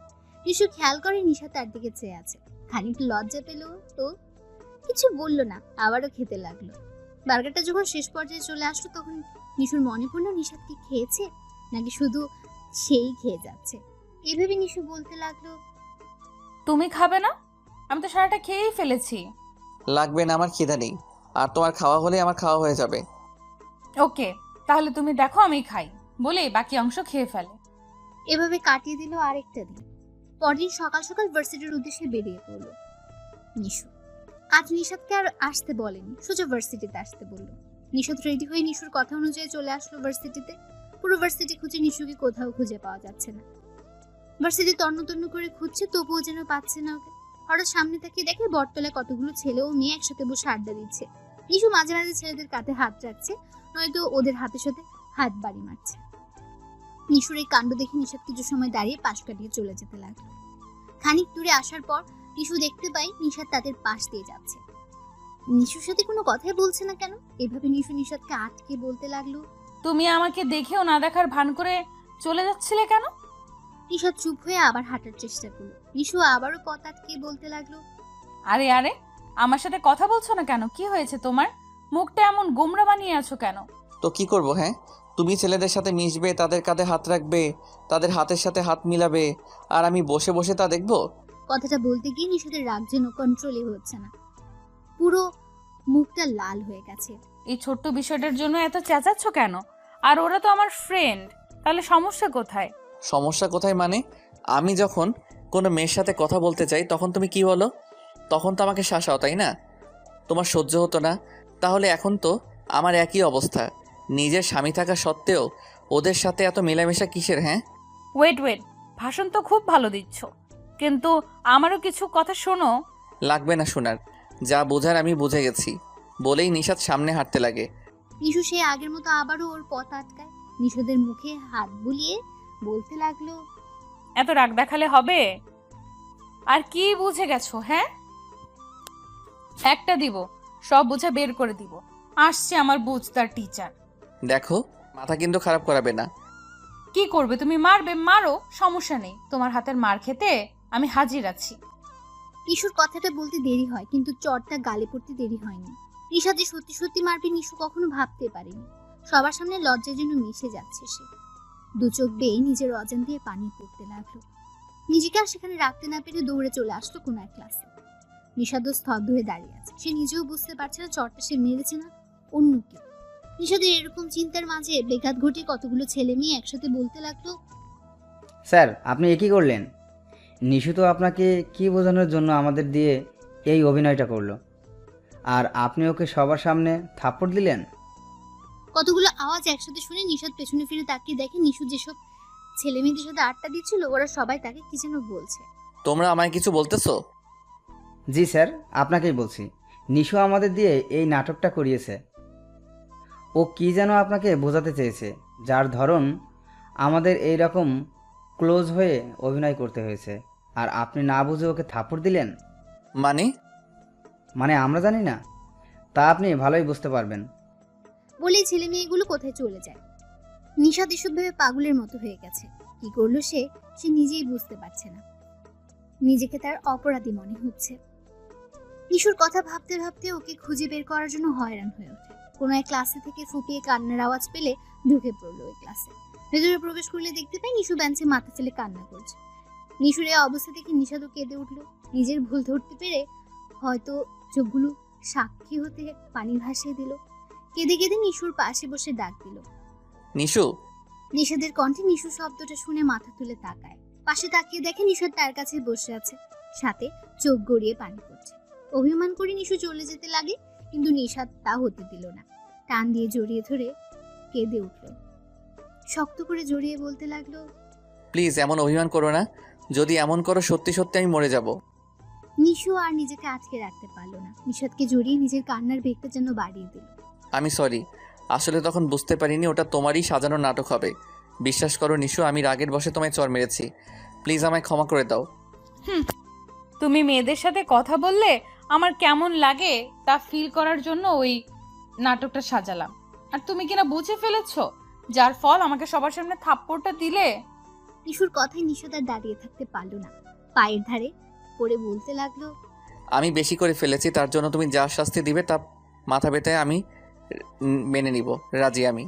নিশু খেয়াল করে নিশা তার দিকে চেয়ে আছে। খানিক লজ্জা পেল তো। কিছু বললো না, আবারও খেতে লাগলো। বার্গারটা যখন শেষ পর্যায়ে চলে আসলো তখন নিশুর মনে পড়লো নিশাদ কি খেয়েছে নাকি শুধু সেই খেয়ে যাচ্ছে। এভাবে নিশু বলতে লাগলো, তুমি খাবে না? আমি তো সারাটা খেয়েই ফেলেছি। লাগবে না, আমার খিদা নেই। আর তোমার খাওয়া হলে আমার খাওয়া হয়ে যাবে। ওকে, তাহলে তুমি দেখো আমি খাই বলে বাকি অংশ খেয়ে ফেলে। এভাবে কাটিয়ে দিল আরেকটা দিন। পরদিন সকাল সকাল ভার্সিটির উদ্দেশ্যে বেরিয়ে পড়লো নিশু। আজ নিশাদকে আর আসতে বলেনি, সোজা ভার্সিটিতে আসতে বললো। নিশাদ রেডি হয়ে নিশুর কথা অনুযায়ী চলে আসলো ভার্সিটিতে। পুরো ভার্সিটি খুঁজে নিশুকে কোথাও খুঁজে পাওয়া যাচ্ছে না। ভার্সিটি তন্ন করে খুঁজছে, তবুও যেন পাচ্ছে না ওকে। হঠাৎ সামনে তাকিয়ে দেখে বটতলায় কতগুলো ছেলে ও মেয়ে একসাথে বসে আড্ডা দিচ্ছে। নিশু মাঝে মাঝে ছেলেদের কাঁধে হাত রাখছে, নয়তো ওদের হাতের সাথে হাত বাড়ি মারছে। নিশুর এই কাণ্ড দেখে নিশাদ কিছু সময় দাঁড়িয়ে পাশ কাটিয়ে চলে যেতে লাগলো। খানিক দূরে আসার পর নিশু দেখতে পাই নিশাদ তাদের পাশ দিয়ে যাচ্ছে। নিশুর সাথে কোনো কথাই বলছে না কেন? এভাবে নিশু নিশাদকে আটকে বলতে লাগলো, তুমি আমাকে দেখেও না দেখার ভান করে চলে যাচ্ছিলে কেন? নিশাদ চুপ হয়ে আবার হাঁটার চেষ্টা করলো। নিশু আবারও পথ আটকে বলতে লাগলো, আরে আরে, আমার সাথে কথা বলছো না কেন? কি হয়েছে তোমার? মুখটা এমন গোমরা বানিয়ে আছো কেন? তো কি করব? হ্যাঁ, তুমি ছেলেদের সাথে মিশবে, তাদের কাঁধে হাত রাখবে, তাদের হাতের সাথে হাত মিলাবে, আর আমি বসে বসে তা দেখবো? কথাটা বলতে গিয়ে নিশাদের রাগ যেন কন্ট্রোলই হচ্ছে না, পুরো মুখটা লাল হয়ে গেছে। এই ছোট্ট বিষয়টার জন্য এত চেঁচাচ্ছ কেন? আর ওরা তো আমার ফ্রেন্ড, তাহলে সমস্যা কোথায়? সমস্যা কোথায় মানে? আমি যখন কোনো মেয়ের সাথে কথা বলতে চাই তখন তুমি কি বলো? তখন তো আমাকে শাসাও, তাই না? তোমার সহ্য হতো না? তাহলে এখন তো আমার একই অবস্থা। নিজের স্বামী থাকা সত্ত্বেও ওদের সাথে এত মেলামেশা কিসের? হ্যাঁ, ওয়েট, ভাষণ তো খুব ভালো দিচ্ছ, কিন্তু আমারও কিছু কথা শোনো। লাগবে না শোনার, যা বোঝার আমি বুঝে গেছি বলেই নিশাদ সামনে হাঁটতে লাগে। নিশু সে আগের মতো আবারও ওর পথ আটকায়। নিশাদের মুখে হাত বুলিয়ে বলতে লাগলো, এত রাগ দেখালে হবে? আর কি বুঝে গেছো? হ্যাঁ, একটা দিব, সব বুঝে বের করে দিব। আসছে আমার বুঝতার টিচার। দেখো, মাথা কিন্তু খারাপ করাবে না। কি করবে তুমি? মারবে, মারো, সমস্যা নেই। তোমার হাতের মার খেতে আমি হাজির আছি। নিশুর কথাটা বলতে দেরি হয়, কিন্তু চটটা গালে পড়তে দেরি হয়নি। নিশা যে সত্যি সত্যি মারবে নিশু কখনো ভাবতে পারেনি। সবার সামনে লজ্জার জন্য মিশে যাচ্ছে সে। দু চোখ বেয়ে নিজের অজান দিয়ে পানি পড়তে লাগলো। নিজেকে আর সেখানে রাখতে না পেরে দৌড়ে চলে আসলো কোনো এক ক্লাসে। নিশাদও স্তব্ধ হয়ে দাঁড়িয়ে আছে। সে নিজেও বুঝতে পারছে না চটটা সে মেরেছে না অন্য কেউ। নিশাদের এরকম চিন্তার মাঝে বেঘাত ঘটে কতগুলো ছেলে মেয়ে একসাথে বলতে লাগলো, স্যার, আপনি এ কী করলেন? নিশু তো আপনাকে কি বোঝানোর জন্য আমাদের দিয়ে এই অভিনয়টা করলো, আর আপনি ওকে সবার সামনে থাপ্পড় দিলেন। কতগুলো আওয়াজ একসাথে শুনে নিশাদ পেছনে ফিরে তাকিয়ে দেখে নিশু যেসব ছেলে মেয়েদের সাথে আড্ডা দিচ্ছিল ওরা সবাই তাকে কি যেন বলছে। তোমরা আমায় কিছু বলতেছো? জি স্যার, আপনাকেই বলছি। নিশু আমাদের দিয়ে এই নাটকটা করিয়েছে। ও কি যেন আপনাকে বোঝাতে চেয়েছে, যার ধরন আমাদের এই রকম ক্লোজ হয়ে অভিনয় করতে হয়েছে, আর আপনি না বুঝে ওকে থাপ্পড় দিলেন। মানে আমরা জানি না, তা আপনি ভালোই বুঝতে পারবেন। বলেই ছেলে মেয়েগুলো কোথায় চলে যায়। নিশাদ এসব ভেবে পাগলের মতো হয়ে গেছে। কি করলো সে নিজেই বুঝতে পারছে না। নিজেকে তার অপরাধী মনে হচ্ছে। নিশুর কথা ভাবতে ভাবতে ওকে খুঁজে বের করার জন্য হয়রান হয়ে ওঠে। কোনো এক ক্লাসে থেকে ফুপিয়ে কান্নার আওয়াজ পেলে ঢুকে পড়লো ওই ক্লাসে। ভেতরে প্রবেশ করলে দেখতে পাই নিশু বেঞ্চে মাথা ফেলে কান্না করছে। নিশুর এই অবস্থা দেখে নিশাদও কেঁদে উঠলো। নিজের ভুল ধরতে পেরে হয়তো চোখগুলো সাক্ষী হতে পানি ভাসিয়ে দিল। কেঁদে কেঁদে নিশুর পাশে বসে ডাক দিল, নিশু। নিশাদের কণ্ঠে নিশু শব্দটা শুনে মাথা তুলে তাকায়। পাশে তাকিয়ে দেখে নিশাদ তার কাছে বসে আছে, সাথে চোখ গড়িয়ে পানি পড়ছে। অভিমান করে নিশু চলে যেতে লাগে, কিন্তু নিশাদ তা হতে দিল না। টান দিয়ে জড়িয়ে ধরে কেঁদে উঠল। শক্ত করে জড়িয়ে বলতে লাগলো, প্লিজ এমন অভিমান করো না। যদি এমন করো সত্যি সত্যি আমি মরে যাব। নিশু আর নিজেকে আটকে রাখতে পারলো না। নিশাদকে জড়িয়ে নিজের কান্নার বেগটা যেন বাড়িয়ে দিল। আমি সরি, আসলে তখন বুঝতে পারিনি ওটা তোমারই সাজানো নাটক হবে। বিশ্বাস করো নিশু, আমি রাগের বশে তোমায় চর মেরেছি। প্লিজ আমায় ক্ষমা করে দাও। তুমি মেয়েদের সাথে কথা বললে আমার কেমন লাগে তা ফিল করার জন্য ওই নাটকটা সাজালাম, আর তুমি কিনা বুঝে ফেলেছো, যার ফল আমাকে সবার সামনে থাপ্পড়টা দিলে। নিশুর কথায় নিশাদ আর দাঁড়িয়ে থাকতে পারলো না। পায়ের ধারে পড়ে বলতে লাগলো, আমি বেশি করে ফেলেছি, তার জন্য তুমি যা শাস্তি দিবে তা মাথা ব্যথায় আমি মেনে নিব, রাজি আমি।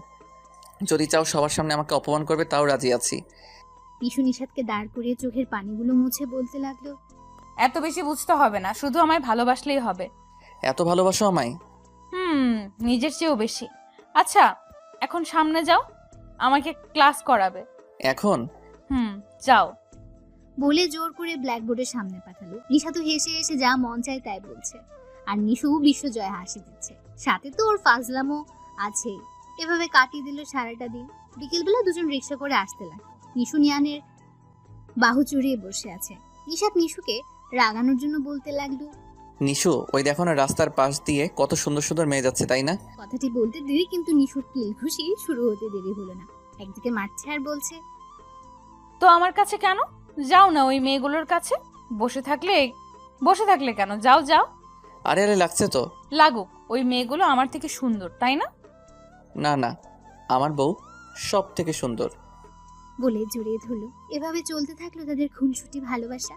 যদি চাও সবার সামনে আমাকে অপমান করবে, তাও রাজি আছি। নিশু নিশাদকে দাঁড় করিয়ে চোখের পানিগুলো মুছে বলতে লাগলো, এত বেশি বুঝতে হবে না, শুধু আমায় ভালোবাসলেই হবে। এত ভালোবাসো আমায়? নিজের চেয়েও বেশি। আচ্ছা, এখন সামনে যাও, আমাকে ক্লাস করাবে। এখন? যাও। বলে জোর করে ব্ল্যাকবোর্ডের সামনে পাঠালো। নিশা তো হেসে হেসে যা মন চায় তাই বলছে, আর নিশু বিশ্বজয় হাসি দিচ্ছে। সাথে তো ওর ফাজলামও আছেই। এভাবে কাটিয়ে দিল সারাটা দিন। বিকেলবেলা দুজন রিক্সা করে আসতে লাগলো। নিশু নিয়ানের বাহু চড়িয়ে বসে আছে। নিশাদ নিশুকে রাগানোর জন্য বলতে লাগলো, নিশু, ওই দেখো না রাস্তার পাশ দিয়ে কত সুন্দর সুন্দর মেয়ে যাচ্ছে, তাই না? কথাটি বলতে দেরি, কিন্তু নিশুর কিল ঘুষি শুরু হতে দেরি হলো না। একদিকে মারছে আর বলছে, তো আমার কাছে কেন? যাও না ওই মেয়েগুলোর কাছে। বসে থাকলে কেন? যাও যাও। আরে আরে লাগছে তো। লাগুক, ওই মেয়েগুলো আমার থেকে সুন্দর, তাই না? না না, আমার বউ সব থেকে সুন্দর। বলে জড়িয়ে ধরলো। এভাবে চলতে থাকলো তাদের খুনসুটি ভালোবাসা।